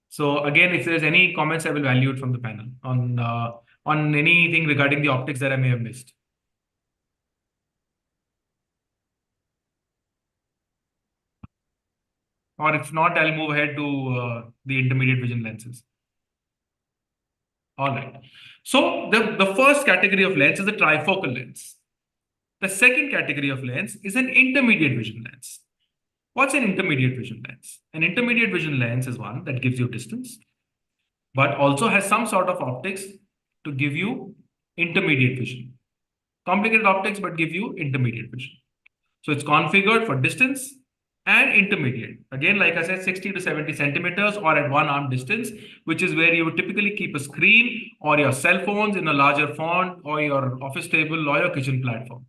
A: So again, if there's any comments, I will value it from the panel on anything regarding the optics that I may have missed. Or if not, I'll move ahead to the intermediate vision lenses. All right. So the first category of lens is the trifocal lens. The second category of lens is an intermediate vision lens. What's an intermediate vision lens? An intermediate vision lens is one that gives you distance, but also has some sort of optics to give you intermediate vision. Complicated optics, but give you intermediate vision. So it's configured for distance and intermediate. Again, like I said, 60 to 70 centimeters or at one arm distance, which is where you would typically keep a screen or your cell phones in a larger font or your office table or your kitchen platform.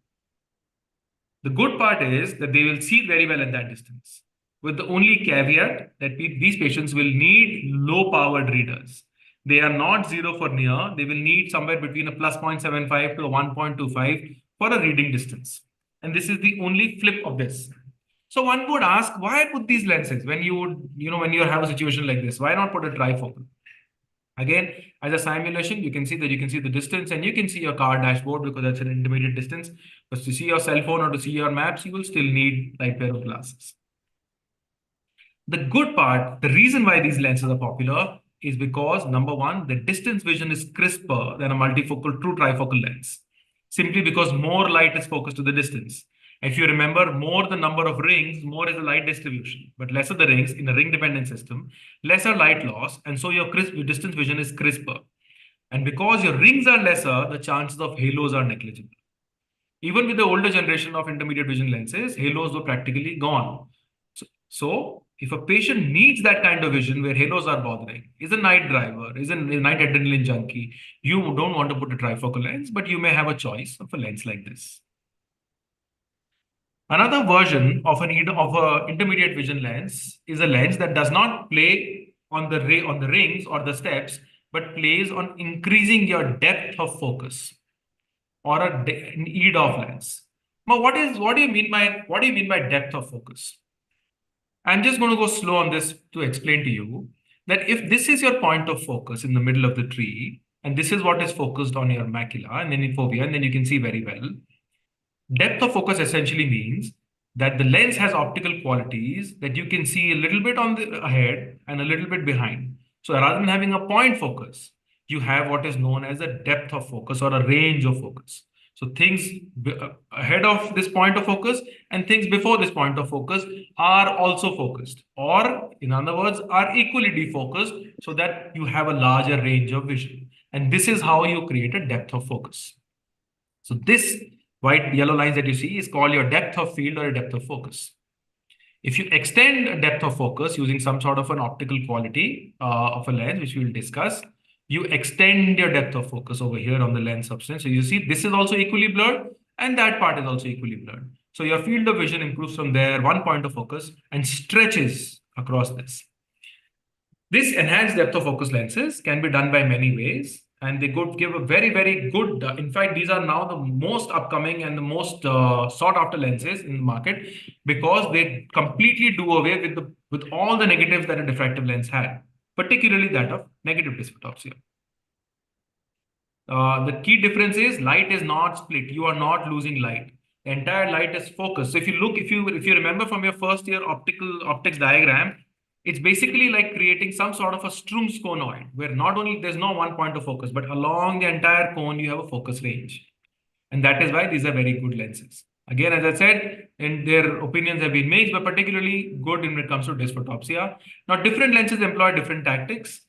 A: The good part is that they will see very well at that distance, with the only caveat that these patients will need low powered readers. They are not zero for near. They will need somewhere between a plus 0.75 to a 1.25 for a reading distance. And this is the only flip of this. So one would ask, why put these lenses when you have a situation like this? Why not put a trifocal? Again, as a simulation, you can see the distance and you can see your car dashboard because that's an intermediate distance. But to see your cell phone or to see your maps, you will still need light pair of glasses. The good part, the reason why these lenses are popular is because number one, the distance vision is crisper than a multifocal true trifocal lens, simply because more light is focused to the distance. If you remember, more the number of rings, more is the light distribution, but lesser the rings in a ring-dependent system, lesser light loss, and so your distance vision is crisper. And because your rings are lesser, the chances of halos are negligible. Even with the older generation of intermediate vision lenses, halos were practically gone. So if a patient needs that kind of vision where halos are bothering, is a night driver, is a night adrenaline junkie, you don't want to put a trifocal lens, but you may have a choice of a lens like this. Another version of an intermediate vision lens is a lens that does not play on the rings or the steps, but plays on increasing your depth of focus, or an EDOF lens. Now, what do you mean by depth of focus? I'm just going to go slow on this to explain to you that if this is your point of focus in the middle of the tree, and this is what is focused on your macula and then in fovea, and then you can see very well. Depth of focus essentially means that the lens has optical qualities that you can see a little bit on the ahead and a little bit behind. So rather than having a point focus, you have what is known as a depth of focus or a range of focus. So things ahead of this point of focus and things before this point of focus are also focused, or in other words, are equally defocused so that you have a larger range of vision. And this is how you create a depth of focus. So this white yellow lines that you see is called your depth of field or a depth of focus. If you extend a depth of focus using some sort of an optical quality of a lens, which we will discuss, you extend your depth of focus over here on the lens substance. So you see this is also equally blurred and that part is also equally blurred. So your field of vision improves from there, one point of focus, and stretches across this. This enhanced depth of focus lenses can be done by many ways, and they could give a very, very good. In fact, these are now the most upcoming and the most sought after lenses in the market because they completely do away with all the negatives that a diffractive lens had, particularly that of negative dysphotopsia. The key difference is light is not split. You are not losing light. The entire light is focused. So if you remember from your first year optics diagram, it's basically like creating some sort of a Strum's conoid where not only there's no one point of focus, but along the entire cone you have a focus range. And that is why these are very good lenses. Again, as I said, and their opinions have been mixed, but particularly good when it comes to dysphotopsia. Now, different lenses employ different tactics.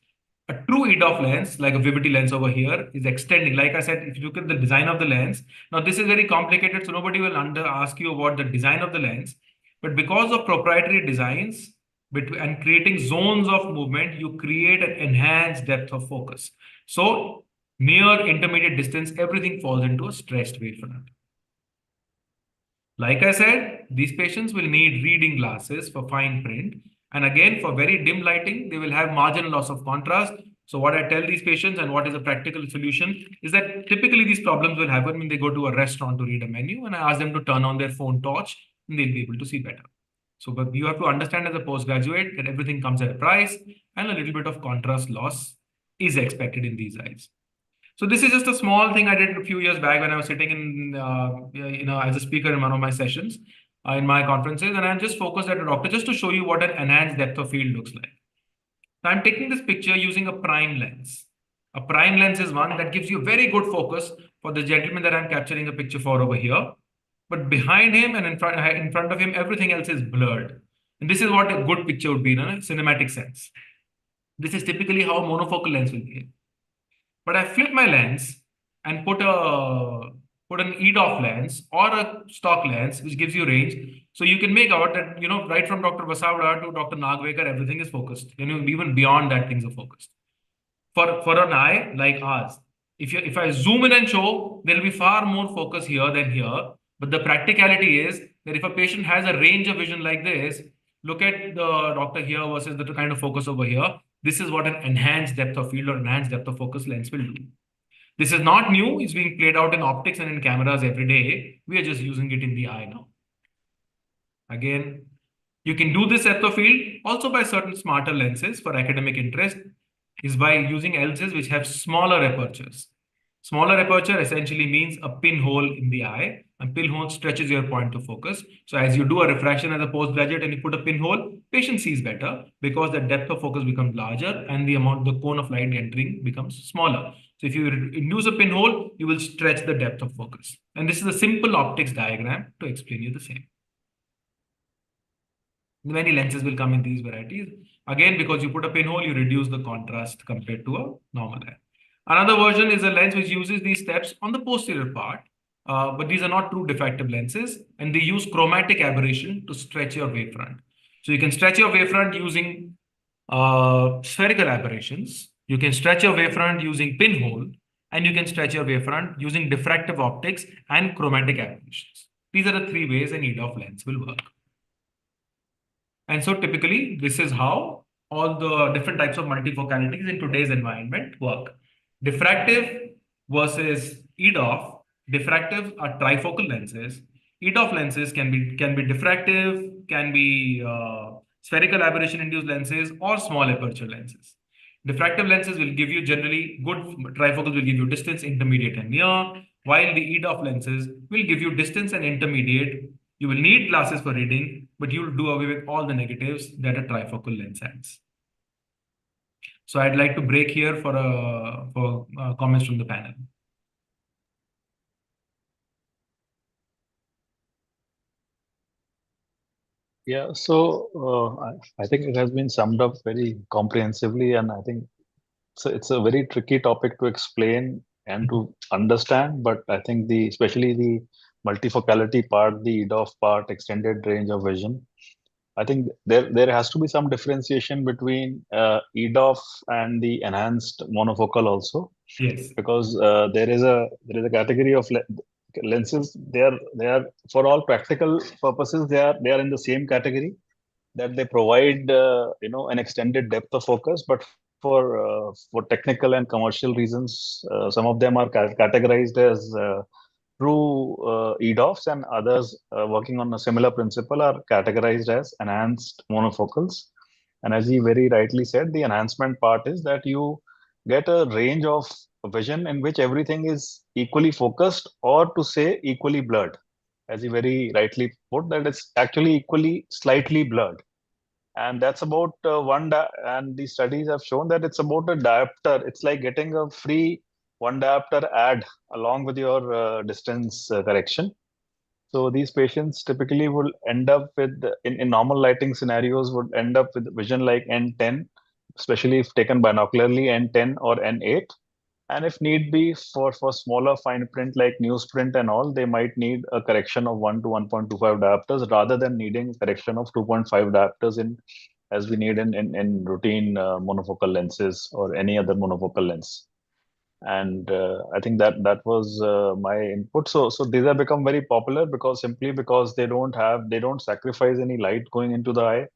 A: A true EDOF lens, like a Vivity lens over here, is extending. Like I said, if you look at the design of the lens, now this is very complicated, so nobody will ask you about the design of the lens. But because of proprietary designs and creating zones of movement, you create an enhanced depth of focus. So near intermediate distance, everything falls into a stretched wavefront. Like I said, these patients will need reading glasses for fine print. And again, for very dim lighting, they will have marginal loss of contrast. So what I tell these patients and what is a practical solution is that typically these problems will happen when they go to a restaurant to read a menu and I ask them to turn on their phone torch and they'll be able to see better. So, but you have to understand as a postgraduate that everything comes at a price and a little bit of contrast loss is expected in these eyes. So this is just a small thing I did a few years back when I was sitting in, as a speaker in one of my sessions in my conferences, and I just focused at a doctor just to show you what an enhanced depth of field looks like. So I'm taking this picture using a prime lens. A prime lens is one that gives you very good focus for the gentleman that I'm capturing a picture for over here. But behind him and in front of him, everything else is blurred. And this is what a good picture would be in a cinematic sense. This is typically how a monofocal lens will behave. But I flip my lens and put an EDOF lens or a stock lens, which gives you range. So you can make out that, right from Dr. Basavada to Dr. Nagvekar, everything is focused. Even beyond that, things are focused. For an eye like ours, if I zoom in and show, there'll be far more focus here than here. But the practicality is that if a patient has a range of vision like this, look at the doctor here versus the kind of focus over here. This is what an enhanced depth of field or enhanced depth of focus lens will do. This is not new. It's being played out in optics and in cameras every day. We are just using it in the eye now. Again, you can do this depth of field also by certain smarter lenses for academic interest is by using lenses which have smaller apertures. Smaller aperture essentially means a pinhole in the eye. A pinhole stretches your point of focus. So as you do a refraction as a postgraduate and you put a pinhole, patient sees better because the depth of focus becomes larger and the cone of light entering becomes smaller. So if you induce a pinhole, you will stretch the depth of focus. And this is a simple optics diagram to explain you the same. Many lenses will come in these varieties. Again, because you put a pinhole, you reduce the contrast compared to a normal eye. Another version is a lens which uses these steps on the posterior part, but these are not true diffractive lenses, and they use chromatic aberration to stretch your wavefront. So you can stretch your wavefront using spherical aberrations. You can stretch your wavefront using pinhole, and you can stretch your wavefront using diffractive optics and chromatic aberrations. These are the three ways an EDOF lens will work. And so typically, this is how all the different types of multifocalities in today's environment work. Diffractive versus EDOF. Diffractive are trifocal lenses. EDOF lenses can be diffractive, can be spherical aberration induced lenses, or small aperture lenses. Diffractive lenses will give you generally good, trifocals will give you distance, intermediate, and near, while the EDOF lenses will give you distance and intermediate. You will need glasses for reading, but you will do away with all the negatives that a trifocal lens has. So I'd like to break here for comments from the panel.
C: Yeah, so I think it has been summed up very comprehensively, and I think it's a very tricky topic to explain and to understand. But I think especially the multifocality part, the EDOF part, extended range of vision, I think there has to be some differentiation between EDOF and the enhanced monofocal also,
A: Yes.
C: because there is a category of lenses. They are for all practical purposes, they are in the same category, that they provide an extended depth of focus, but for technical and commercial reasons, some of them are categorized as true EDOFs, and others working on a similar principle are categorized as enhanced monofocals. And as he very rightly said, the enhancement part is that you get a range of vision in which everything is equally focused, or to say equally blurred. As he very rightly put, that it's actually equally slightly blurred. And that's about and the studies have shown that it's about a diopter. It's like getting a free one diopter ad along with your distance correction. So these patients typically will end up with, in normal lighting scenarios, would end up with vision like N10, especially if taken binocularly, N10 or N8. And if need be, for smaller fine print like newsprint and all, they might need a correction of 1 to 1.25 diopters, rather than needing correction of 2.5 diopters as we need in routine monofocal lenses or any other monofocal lens. And I think that was my input. So these have become very popular simply because they don't sacrifice any light going into the eye.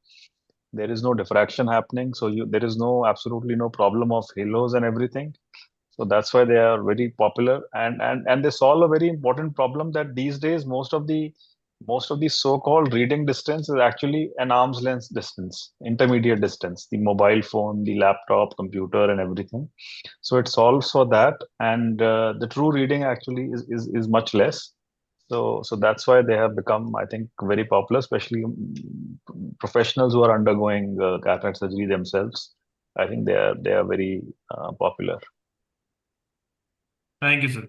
C: There is no diffraction happening, so there is absolutely no problem of halos and everything. So that's why they are very popular, and they solve a very important problem, that these days most of the so-called reading distance is actually an arm's length distance, intermediate distance, the mobile phone, the laptop, computer, and everything. So it solves for that, and the true reading actually is much less. So that's why they have become, I think, very popular, especially professionals who are undergoing cataract surgery themselves. I think they are very popular.
A: Thank you, sir.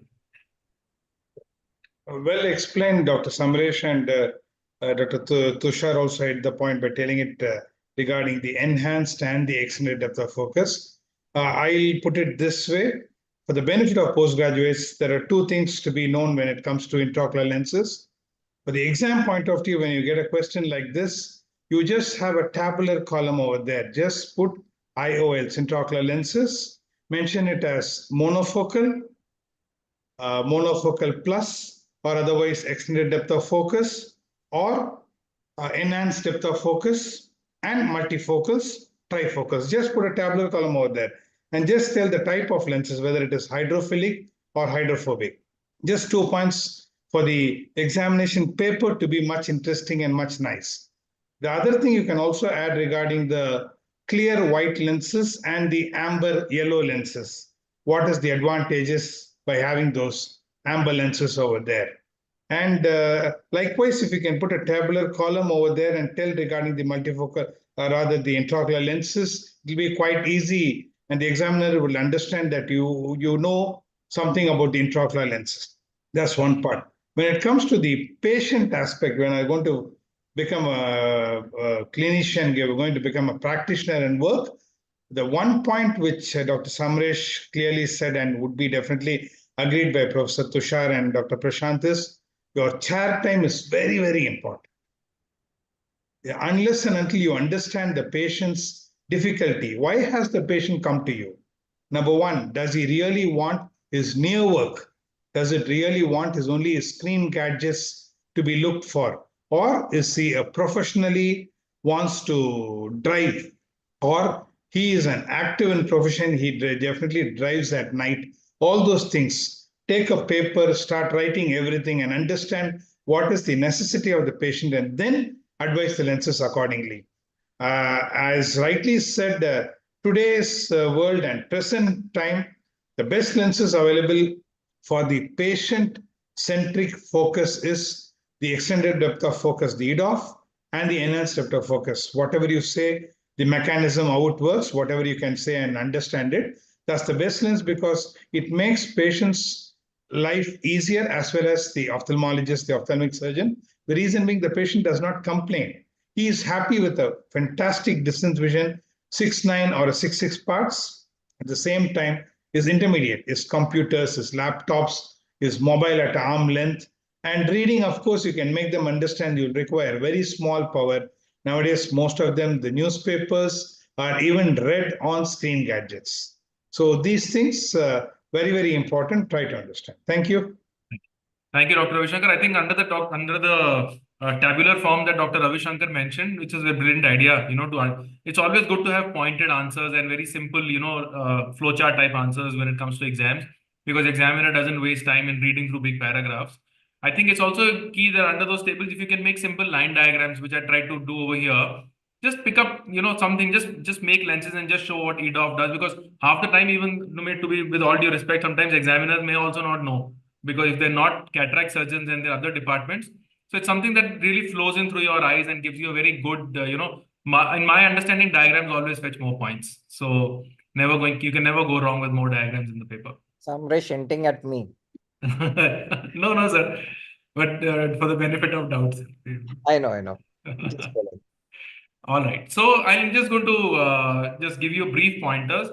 D: Well explained, Dr. Samresh, and Dr. Tushar also hit the point by telling it regarding the enhanced and the extended depth of focus. I'll put it this way. For the benefit of postgraduates, there are two things to be known when it comes to intraocular lenses. For the exam point of view, when you get a question like this, you just have a tabular column over there. Just put IOLs, intraocular lenses, mention it as monofocal, monofocal plus, or otherwise extended depth of focus, or enhanced depth of focus, and multifocals, trifocals. Just put a tabular column over there and just tell the type of lenses, whether it is hydrophilic or hydrophobic. Just 2 points for the examination paper to be much interesting and much nice. The other thing you can also add regarding the clear white lenses and the amber yellow lenses. What is the advantages by having those amber lenses over there? And likewise, if you can put a tabular column over there and tell regarding the multifocal, or rather the intraocular lenses, it will be quite easy, and the examiner will understand that you know something about the intraocular lenses. That's one part. When it comes to the patient aspect, when I'm going to become a clinician, you're going to become a practitioner and work, the one point which Dr. Samresh clearly said and would be definitely agreed by Professor Tushar and Dr. Prashant is, your chair time is very, very important. Unless and until you understand the patient's difficulty, why has the patient come to you? Number one, does he really want his near work? Does it really want his only screen gadgets to be looked for? Or is he a professionally wants to drive? Or he is an active in profession, he definitely drives at night. All those things. Take a paper, start writing everything, and understand what is the necessity of the patient, and then advise the lenses accordingly. As rightly said, today's world and present time, the best lenses available for the patient-centric focus is the extended depth of focus, the EDOF, and the enhanced depth of focus. Whatever you say, the mechanism, how it works, whatever you can say and understand it, that's the best lens, because it makes patients' life easier, as well as the ophthalmologist, the ophthalmic surgeon. The reason being, the patient does not complain. He is happy with a fantastic distance vision, 6/9 or a 6/6 parts. At the same time, his intermediate, his computers, his laptops, his mobile at arm length. And reading, of course, you can make them understand you'll require very small power, Nowadays, most of them, the newspapers are even read on screen gadgets. So these things, very, very important. Try to understand. Thank you.
A: Thank you, Dr. Ravishankar. I think under the tabular form that Dr. Ravishankar mentioned, which is a brilliant idea, it's always good to have pointed answers and very simple, flowchart type answers when it comes to exams, because examiner doesn't waste time in reading through big paragraphs. I think it's also key that under those tables, if you can make simple line diagrams, which I tried to do over here, just pick up, something, just make lenses and just show what EDOF does, because half the time, even to be with all due respect, sometimes examiners may also not know, because if they're not cataract surgeons and there are other departments, so it's something that really flows in through your eyes and gives you a very good, in my understanding, diagrams always fetch more points. So you can never go wrong with more diagrams in the paper.
B: Samresh hinting at me.
A: No, sir. But for the benefit of doubts.
B: I know. Just follow.
A: All right. So I'm just going to just give you brief pointers.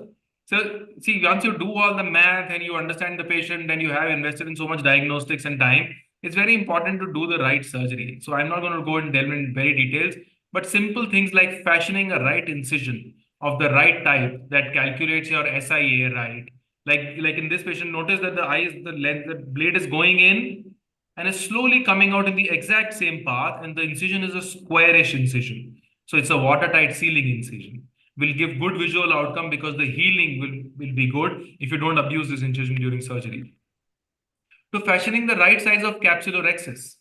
A: So see, once you do all the math and you understand the patient and you have invested in so much diagnostics and time, it's very important to do the right surgery. So I'm not going to go and delve in very details, but simple things like fashioning a right incision of the right type that calculates your SIA right. Like in this patient, notice that the blade is going in and is slowly coming out in the exact same path, and the incision is a squarish incision. So it's a watertight sealing incision. Will give good visual outcome because the healing will be good if you don't abuse this incision during surgery. To fashioning the right size of capsulorhexis,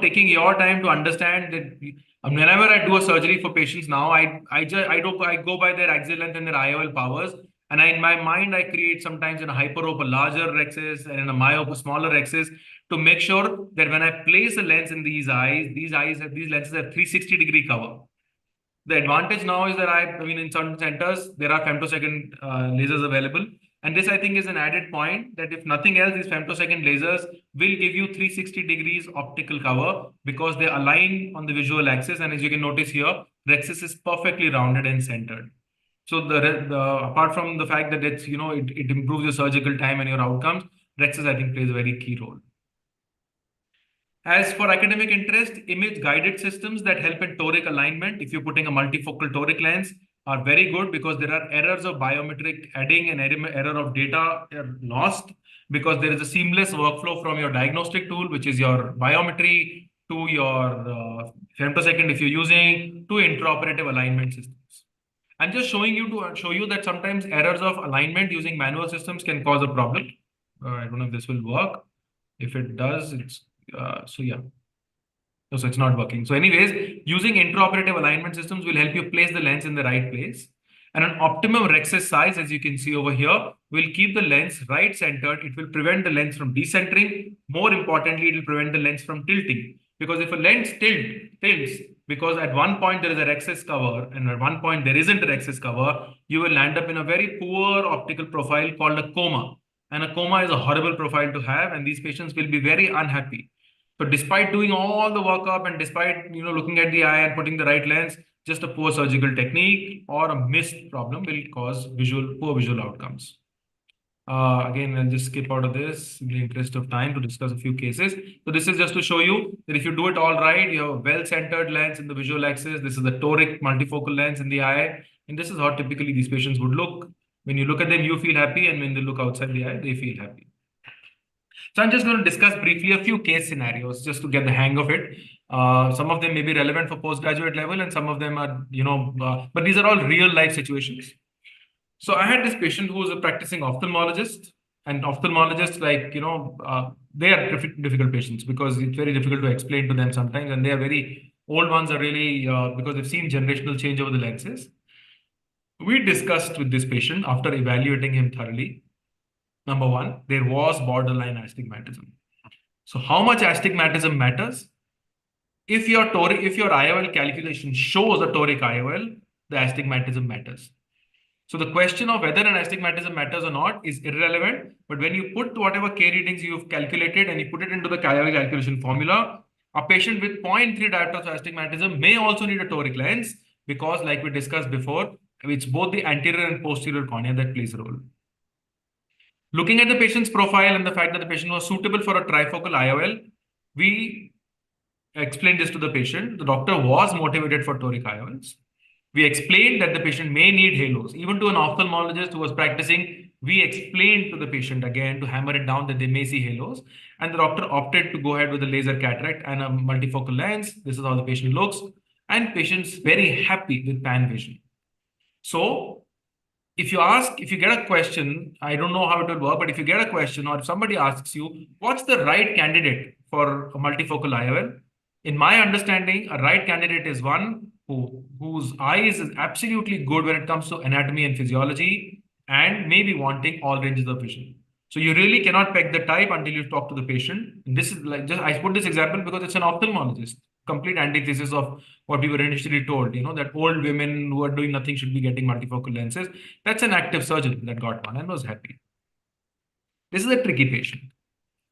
A: taking your time to understand that whenever I do a surgery for patients now, I go by their axial length and their IOL powers, and in my mind I create sometimes in a hyperope a larger rhexis and in a myope a smaller rhexis to make sure that when I place a lens in these lenses have 360-degree cover. The advantage now is that in certain centers, there are femtosecond lasers available. And this, I think, is an added point that if nothing else, these femtosecond lasers will give you 360 degrees optical cover because they align on the visual axis. And as you can notice here, rhexis is perfectly rounded and centered. So apart from the fact that it improves your surgical time and your outcomes, rhexis, I think, plays a very key role. As for academic interest, image-guided systems that help in toric alignment, if you're putting a multifocal toric lens, are very good because there are errors of biometric adding and error of data are lost because there is a seamless workflow from your diagnostic tool, which is your biometry, to your femtosecond if you're using, to intraoperative alignment systems. I'm just showing you to show you that sometimes errors of alignment using manual systems can cause a problem. I don't know if this will work. If it does, it's so yeah. No, so it's not working. So anyways, using intraoperative alignment systems will help you place the lens in the right place. And an optimum rhexis size, as you can see over here, will keep the lens right centered. It will prevent the lens from decentering. More importantly, it will prevent the lens from tilting. Because if a lens tilts, because at one point there is a rhexis cover and at one point there isn't a rhexis cover, you will land up in a very poor optical profile called a coma. And a coma is a horrible profile to have, and these patients will be very unhappy. So despite doing all the workup and despite looking at the eye and putting the right lens, just a poor surgical technique or a missed problem will cause poor visual outcomes. Again, I'll just skip out of this in the interest of time to discuss a few cases. So this is just to show you that if you do it all right, you have a well-centered lens in the visual axis. This is the toric multifocal lens in the eye. And this is how typically these patients would look. When you look at them, you feel happy. And when they look outside the eye, they feel happy. So I'm just going to discuss briefly a few case scenarios just to get the hang of it. Some of them may be relevant for postgraduate level and some of them are, but these are all real life situations. So I had this patient who was a practicing ophthalmologist, and ophthalmologists, they are difficult patients because it's very difficult to explain to them sometimes. And they are very old ones are really, because they've seen generational change over the lenses. We discussed with this patient after evaluating him thoroughly. Number one, there was borderline astigmatism. So how much astigmatism matters? If your IOL calculation shows a toric IOL, the astigmatism matters. So the question of whether an astigmatism matters or not is irrelevant. But when you put whatever K readings you've calculated and you put it into the IOL calculation formula, a patient with 0.3 diopters of astigmatism may also need a toric lens because, like we discussed before, it's both the anterior and posterior cornea that plays a role. Looking at the patient's profile and the fact that the patient was suitable for a trifocal IOL, we explained this to the patient. The doctor was motivated for toric IOLs. We explained that the patient may need halos. Even to an ophthalmologist who was practicing, we explained to the patient again to hammer it down that they may see halos. And the doctor opted to go ahead with a laser cataract and a multifocal lens. This is how the patient looks. And patient's very happy with pan vision. So if you get a question, I don't know how it will work, but if you get a question or if somebody asks you, what's the right candidate for a multifocal IOL? In my understanding, a right candidate is one whose eyes is absolutely good when it comes to anatomy and physiology and maybe wanting all ranges of vision. So you really cannot pick the type until you talk to the patient. And this is like, just I put this example because it's an ophthalmologist, complete antithesis of what we were initially told, that old women who are doing nothing should be getting multifocal lenses. That's an active surgeon that got one and was happy. This is a tricky patient.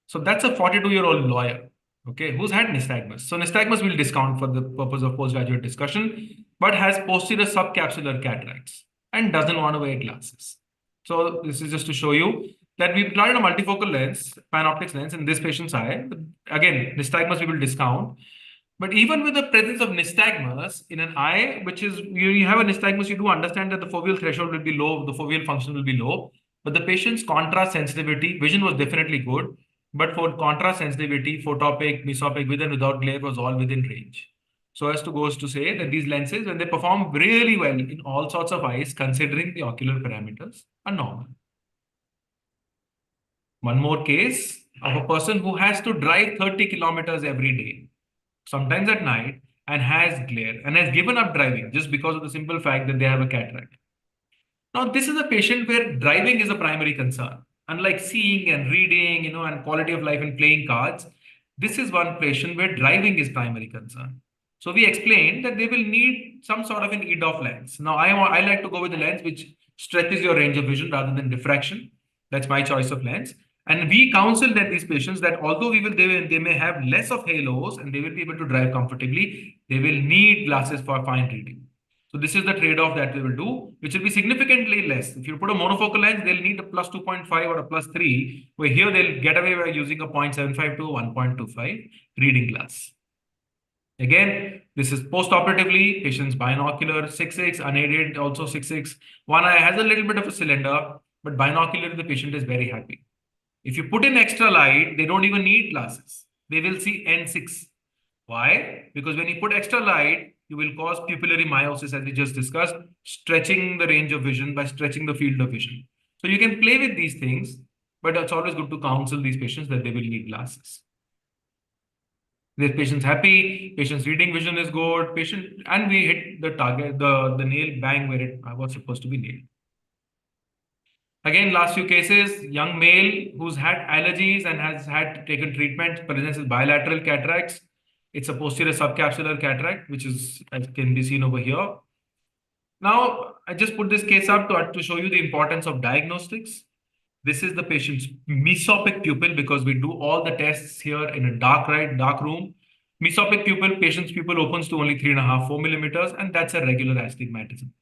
A: So that's a 42-year-old lawyer, okay, who's had nystagmus. So nystagmus we'll discount for the purpose of postgraduate discussion, but has posterior subcapsular cataracts and doesn't want to wear glasses. So this is just to show you that we applied a multifocal lens, panoptic lens in this patient's eye. Again, nystagmus we will discount. But even with the presence of nystagmus in an eye, which is, you have a nystagmus, you do understand that the foveal threshold will be low, the foveal function will be low, but the patient's contrast sensitivity, vision was definitely good, but for contrast sensitivity, photopic, mesopic, with and without glare was all within range. So as to goes to say that these lenses, when they perform really well in all sorts of eyes, considering the ocular parameters, are normal. One more case of a person who has to drive 30 kilometers every day, sometimes at night, and has glare and has given up driving just because of the simple fact that they have a cataract. Now, this is a patient where driving is a primary concern. Unlike seeing and reading, and quality of life and playing cards, this is one patient where driving is primary concern. So we explained that they will need some sort of an EDOF lens. Now, I like to go with the lens which stretches your range of vision rather than diffraction. That's my choice of lens. And we counsel that these patients that although they may have less of halos and they will be able to drive comfortably, they will need glasses for fine reading. So this is the trade-off that they will do, which will be significantly less. If you put a monofocal lens, they'll need a plus 2.5 or a plus 3, where here they'll get away by using a 0.75 to a 1.25 reading glass. Again, this is post-operatively, patient's binocular, 6.6, unaided, also 6.6. One eye has a little bit of a cylinder, but binocular, the patient is very happy. If you put in extra light, they don't even need glasses. They will see N6. Why? Because when you put extra light, you will cause pupillary miosis, as we just discussed, stretching the range of vision by stretching the field of vision. So you can play with these things, but it's always good to counsel these patients that they will need glasses. The patient's happy, patient's reading vision is good, and we hit the target, the nail bang where it was supposed to be nailed. Again, last few cases, young male who's had allergies and has had taken treatment, presents with bilateral cataracts. It's a posterior subcapsular cataract, which is, as can be seen over here. Now, I just put this case up to show you the importance of diagnostics. This is the patient's mesopic pupil because we do all the tests here in a dark room. Mesopic pupil, patient's pupil opens to only 3.5, 4 millimeters, and that's a regular astigmatism.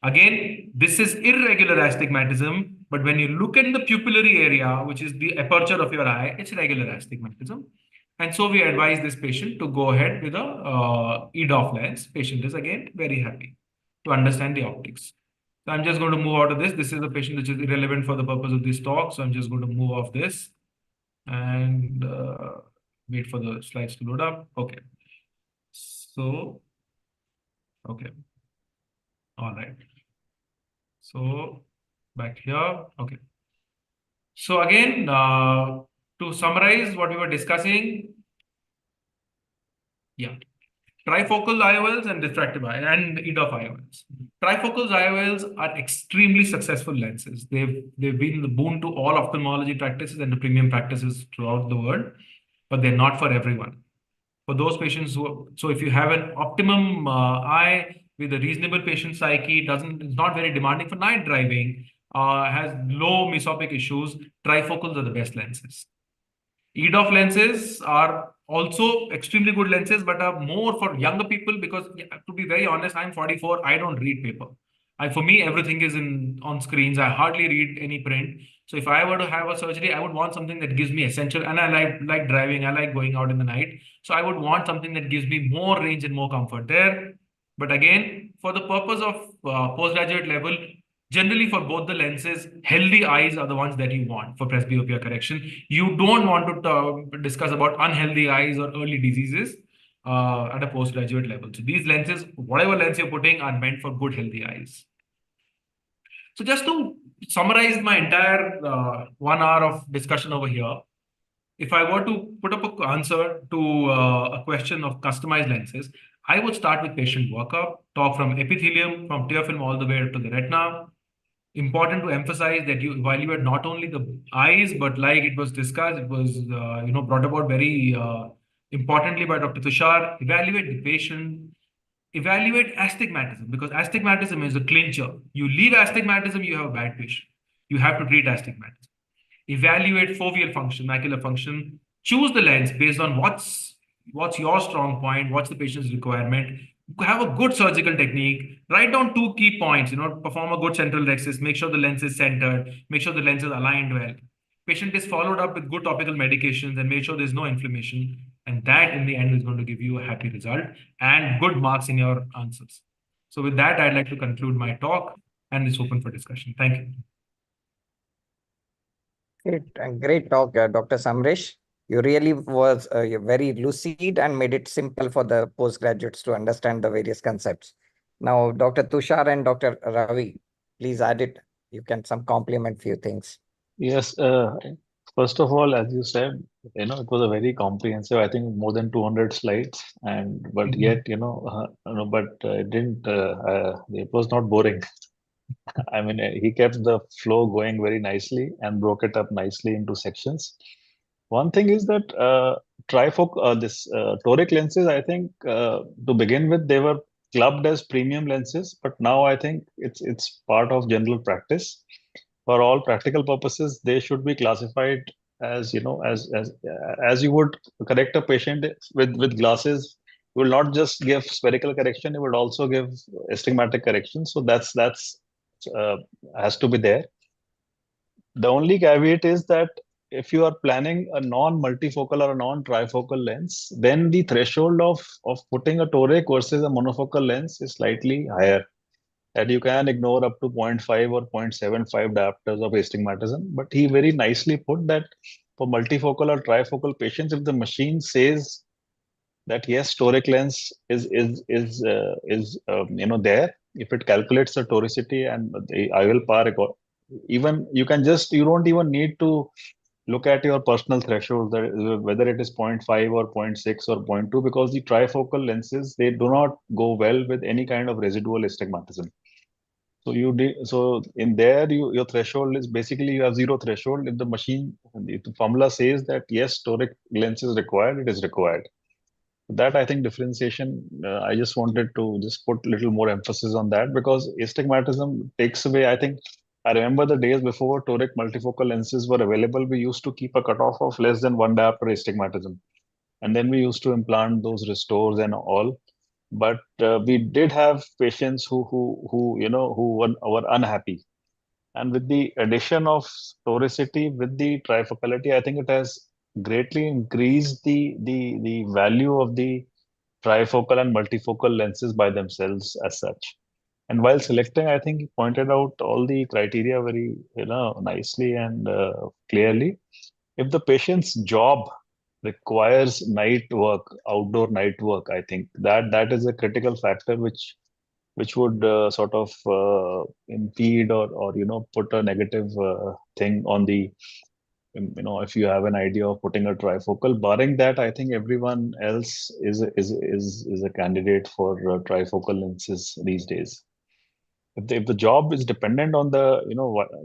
A: Again, this is irregular astigmatism, but when you look at the pupillary area, which is the aperture of your eye, it's regular astigmatism. And so we advise this patient to go ahead with a EDOF lens. Patient is again very happy to understand the optics. So I'm just going to move out of this. This is a patient which is irrelevant for the purpose of this talk. So I'm just going to move off this and wait for the slides to load up. Okay. So, okay. All right. So back here. Okay. So again, to summarize what we were discussing, yeah. Trifocal IOLs and diffractive and EDOF IOLs. Trifocal IOLs are extremely successful lenses. They've been the boon to all ophthalmology practices and the premium practices throughout the world, but they're not for everyone. For those patients so if you have an optimum eye with a reasonable patient psyche, is not very demanding for night driving, has low mesopic issues, trifocals are the best lenses. EDOF lenses are also extremely good lenses, but are more for younger people because, to be very honest, I'm 44. I don't read paper. For me, everything is on screens. I hardly read any print. So if I were to have a surgery, I would want something that gives me essential, and I like driving, I like going out in the night. So I would want something that gives me more range and more comfort there. But again, for the purpose of postgraduate level, generally for both the lenses, healthy eyes are the ones that you want for presbyopia correction. You don't want to discuss about unhealthy eyes or early diseases at a postgraduate level. So these lenses, whatever lens you're putting, are meant for good, healthy eyes. So just to summarize my entire 1 hour of discussion over here, if I were to put up an answer to a question of customized lenses, I would start with patient workup, talk from epithelium, from tear film all the way to the retina. Important to emphasize that you evaluate not only the eyes, but like it was discussed, it was brought about very importantly by Dr. Tushar, evaluate the patient, evaluate astigmatism, because astigmatism is a clincher. You leave astigmatism, you have a bad patient. You have to treat astigmatism. Evaluate foveal function, macular function. Choose the lens based on what's your strong point, what's the patient's requirement. Have a good surgical technique. Write down 2 key points. Perform a good central rhexis. Make sure the lens is centered. Make sure the lens is aligned well. Patient is followed up with good topical medications and make sure there's no inflammation. And that in the end is going to give you a happy result and good marks in your answers. So with that, I'd like to conclude my talk and it's open for discussion. Thank you.
B: Great talk, Dr. Samresh. You really was very lucid and made it simple for the postgraduates to understand the various concepts. Now, Dr. Tushar and Dr. Ravi, please add it. You can some compliment few things.
C: Yes, first of all, as you said, it was a very comprehensive, I think more than 200 slides, but yet, it was not boring. I mean, he kept the flow going very nicely and broke it up nicely into sections. One thing is that toric lenses, I think to begin with, they were clubbed as premium lenses, but now I think it's part of general practice. For all practical purposes, they should be classified as as you would correct a patient with glasses. You will not just give spherical correction; you will also give astigmatic correction. So that's has to be there. The only caveat is that if you are planning a non-multifocal or a non-trifocal lens, then the threshold of putting a toric versus a monofocal lens is slightly higher. And you can ignore up to 0.5 or 0.75 diopters of astigmatism. But he very nicely put that for multifocal or trifocal patients, if the machine says that yes, toric lens is there, if it calculates the toricity and the IOL power, even you don't even need to look at your personal threshold, whether it is 0.5 or 0.6 or 0.2, because the trifocal lenses, they do not go well with any kind of residual astigmatism. So in there, your threshold is basically you have zero threshold. If the formula says that yes, toric lens is required, it is required. That I think differentiation, I just wanted to just put a little more emphasis on that, because astigmatism takes away, I think, I remember the days before toric multifocal lenses were available, we used to keep a cutoff of less than 1 diopter astigmatism. And then we used to implant those restores and all. But we did have patients who were unhappy. And with the addition of toricity, with the trifocality, I think it has greatly increased the value of the trifocal and multifocal lenses by themselves as such. And while selecting, I think he pointed out all the criteria very nicely and clearly. If the patient's job requires night work, outdoor night work, I think that is a critical factor which would sort of impede or put a negative thing on the if you have an idea of putting a trifocal. Barring that, I think everyone else is a candidate for trifocal lenses these days. If the job is dependent on the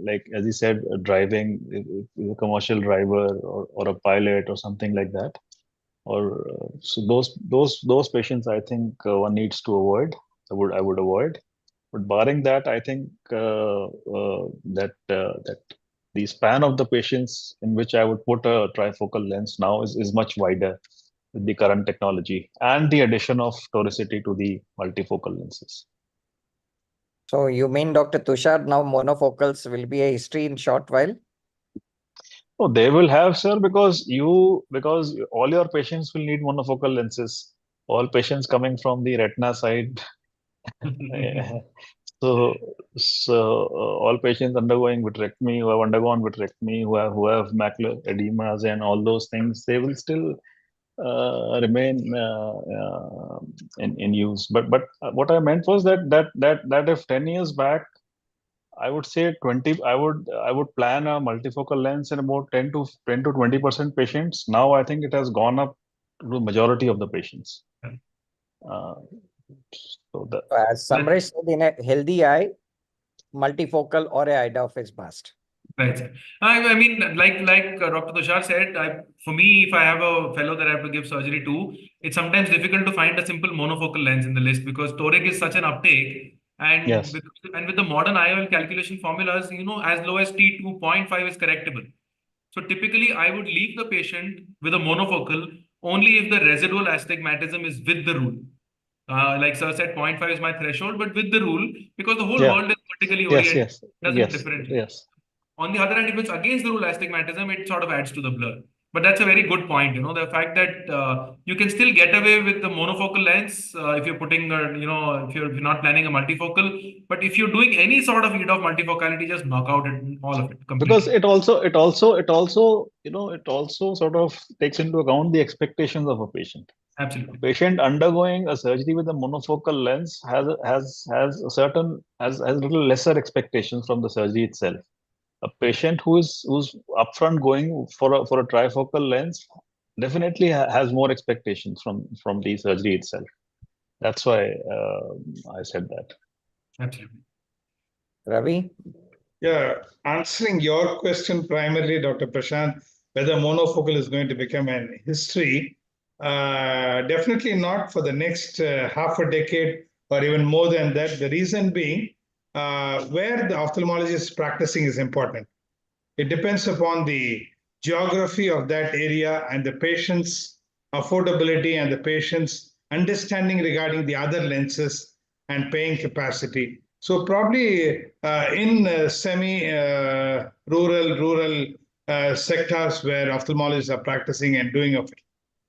C: like as you said, driving, if a commercial driver or a pilot or something like that, or so those patients, I think one needs to avoid. I would avoid. But barring that, I think that the span of the patients in which I would put a trifocal lens now is much wider with the current technology and the addition of toricity to the multifocal lenses.
B: So you mean, Dr. Tushar, now monofocals will be a history in short while?
C: Oh, they will have, sir, because all your patients will need monofocal lenses. All patients coming from the retina side. So, all patients undergoing vitrectomy, who have undergone vitrectomy, who have macular edemas and all those things, they will still remain in use. But what I meant was that if 10 years back, I would say 20, I would plan a multifocal lens in about 10 to 20% patients. Now I think it has gone up to the majority of the patients. Uh, so that
B: As Samresh said, in a healthy eye, multifocal or a EDOF is must.
A: Right, sir. I mean, like Dr. Tushar said, for me, if I have a fellow that I have to give surgery to, it's sometimes difficult to find a simple monofocal lens in the list because toric is such an uptake, and
C: yes,
A: with the modern IOL calculation formulas, as low as T2.5 is correctable. So typically, I would leave the patient with a monofocal only if the residual astigmatism is with the rule. Like sir said, 0.5 is my threshold, but with the rule, because the whole
C: yeah,
A: world is vertically
C: yes,
A: oriented,
C: yes,
A: it doesn't
C: yes,
A: differentiate.
C: yes.
A: On the other hand, if it's against the rule astigmatism, it sort of adds to the blur. But that's a very good point. The fact that you can still get away with the monofocal lens if you're putting, if you're not planning a multifocal. But if you're doing any sort of EDOF multifocality, just knock out all of it
C: Because
A: completely.
C: it also sort of takes into account the expectations of a patient. A
A: Absolutely.
C: patient undergoing a surgery with a monofocal lens has a certain has little lesser expectations from the surgery itself. A patient who's upfront going for a trifocal lens definitely has more expectations from the surgery itself. That's why I said that.
A: Absolutely.
B: Ravi?
D: Yeah, answering your question primarily, Dr. Prashant, whether monofocal is going to become an history, definitely not for the next half a decade or even more than that. The reason being, where the ophthalmologist is practicing is important. It depends upon the geography of that area and the patient's affordability and the patient's understanding regarding the other lenses and paying capacity. So probably in rural sectors where ophthalmologists are practicing and doing a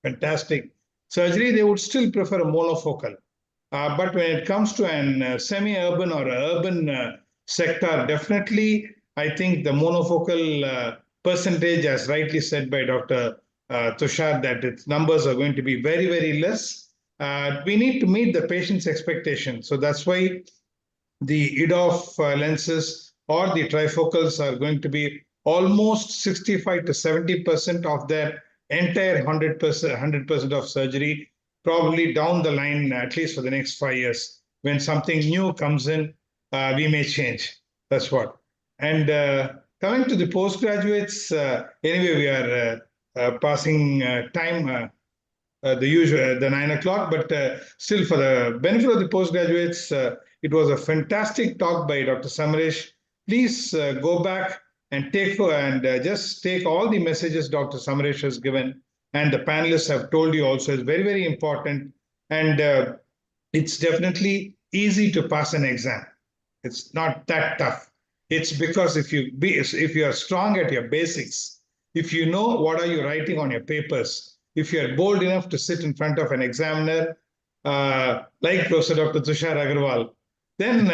D: fantastic surgery, they would still prefer a monofocal. But when it comes to an semi-urban or urban sector, definitely, I think the monofocal percentage, as rightly said by Dr. Tushar, that its numbers are going to be very, very less. We need to meet the patient's expectation. So that's why the EDOF lenses or the trifocals are going to be almost 65 to 70% of their entire 100% of surgery, probably down the line, at least for the next 5 years. When something new comes in, we may change. That's what. And coming to the postgraduates, anyway, we are passing time. The usual the 9 o'clock, but still for the benefit of the postgraduates, it was a fantastic talk by Dr. Samresh. Please go back and just take all the messages Dr. Samresh has given and the panelists have told you also is very, very important. And it's definitely easy to pass an exam. It's not that tough. It's because if you are strong at your basics, if you know what are you writing on your papers, if you are bold enough to sit in front of an examiner, like Professor Dr. Tushar Agarwal, then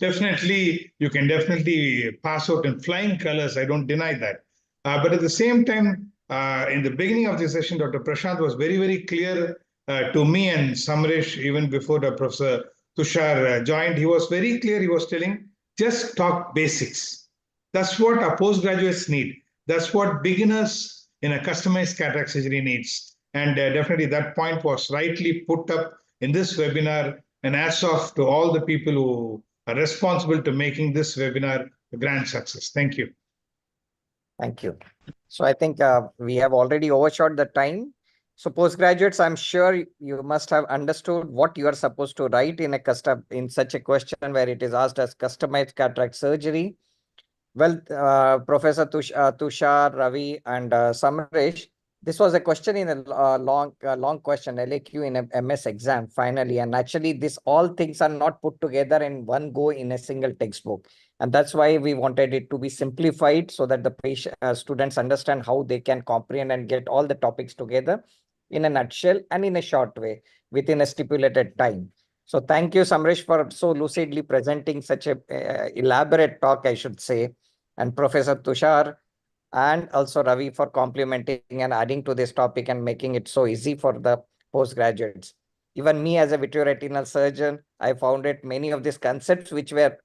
D: definitely you can definitely pass out in flying colors. I don't deny that. But at the same time, in the beginning of the session, Dr. Prashant was very, very clear to me and Samresh, even before the Professor Tushar joined. He was very clear. He was telling, just talk basics. That's what our postgraduates need. That's what beginners in a customized cataract surgery needs. And definitely that point was rightly put up in this webinar. And hats off to all the people who are responsible to making this webinar a grand success. Thank you.
B: Thank you. So I think we have already overshot the time. So postgraduates, I'm sure you must have understood what you are supposed to write in such a question where it is asked as customized cataract surgery. Well, Professor Tushar, Ravi, and Samresh, This was a question in a long question, LAQ in a MS exam finally. And actually, this all things are not put together in one go in a single textbook. And that's why we wanted it to be simplified so that the students understand how they can comprehend and get all the topics together in a nutshell and in a short way within a stipulated time. So thank you, Samresh, for so lucidly presenting such a elaborate talk, I should say. And Professor Tushar, and also Ravi for complementing and adding to this topic and making it so easy for the postgraduates. Even me as a vitreoretinal surgeon, I found it many of these concepts which were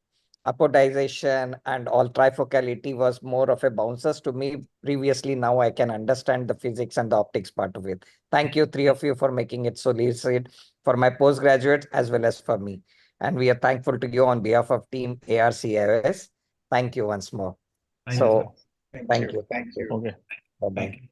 B: apodization and all trifocality was more of a bouncers to me previously. Now I can understand the physics and the optics part of it. Thank you, three of you, for making it so lucid for my postgraduates as well as for me. And we are thankful to you on behalf of team ARCIS. Thank you once more.
A: Thank
B: So
A: you.
B: thank you.
D: Thank you.
C: Okay.
B: Bye-bye.
A: Thank you.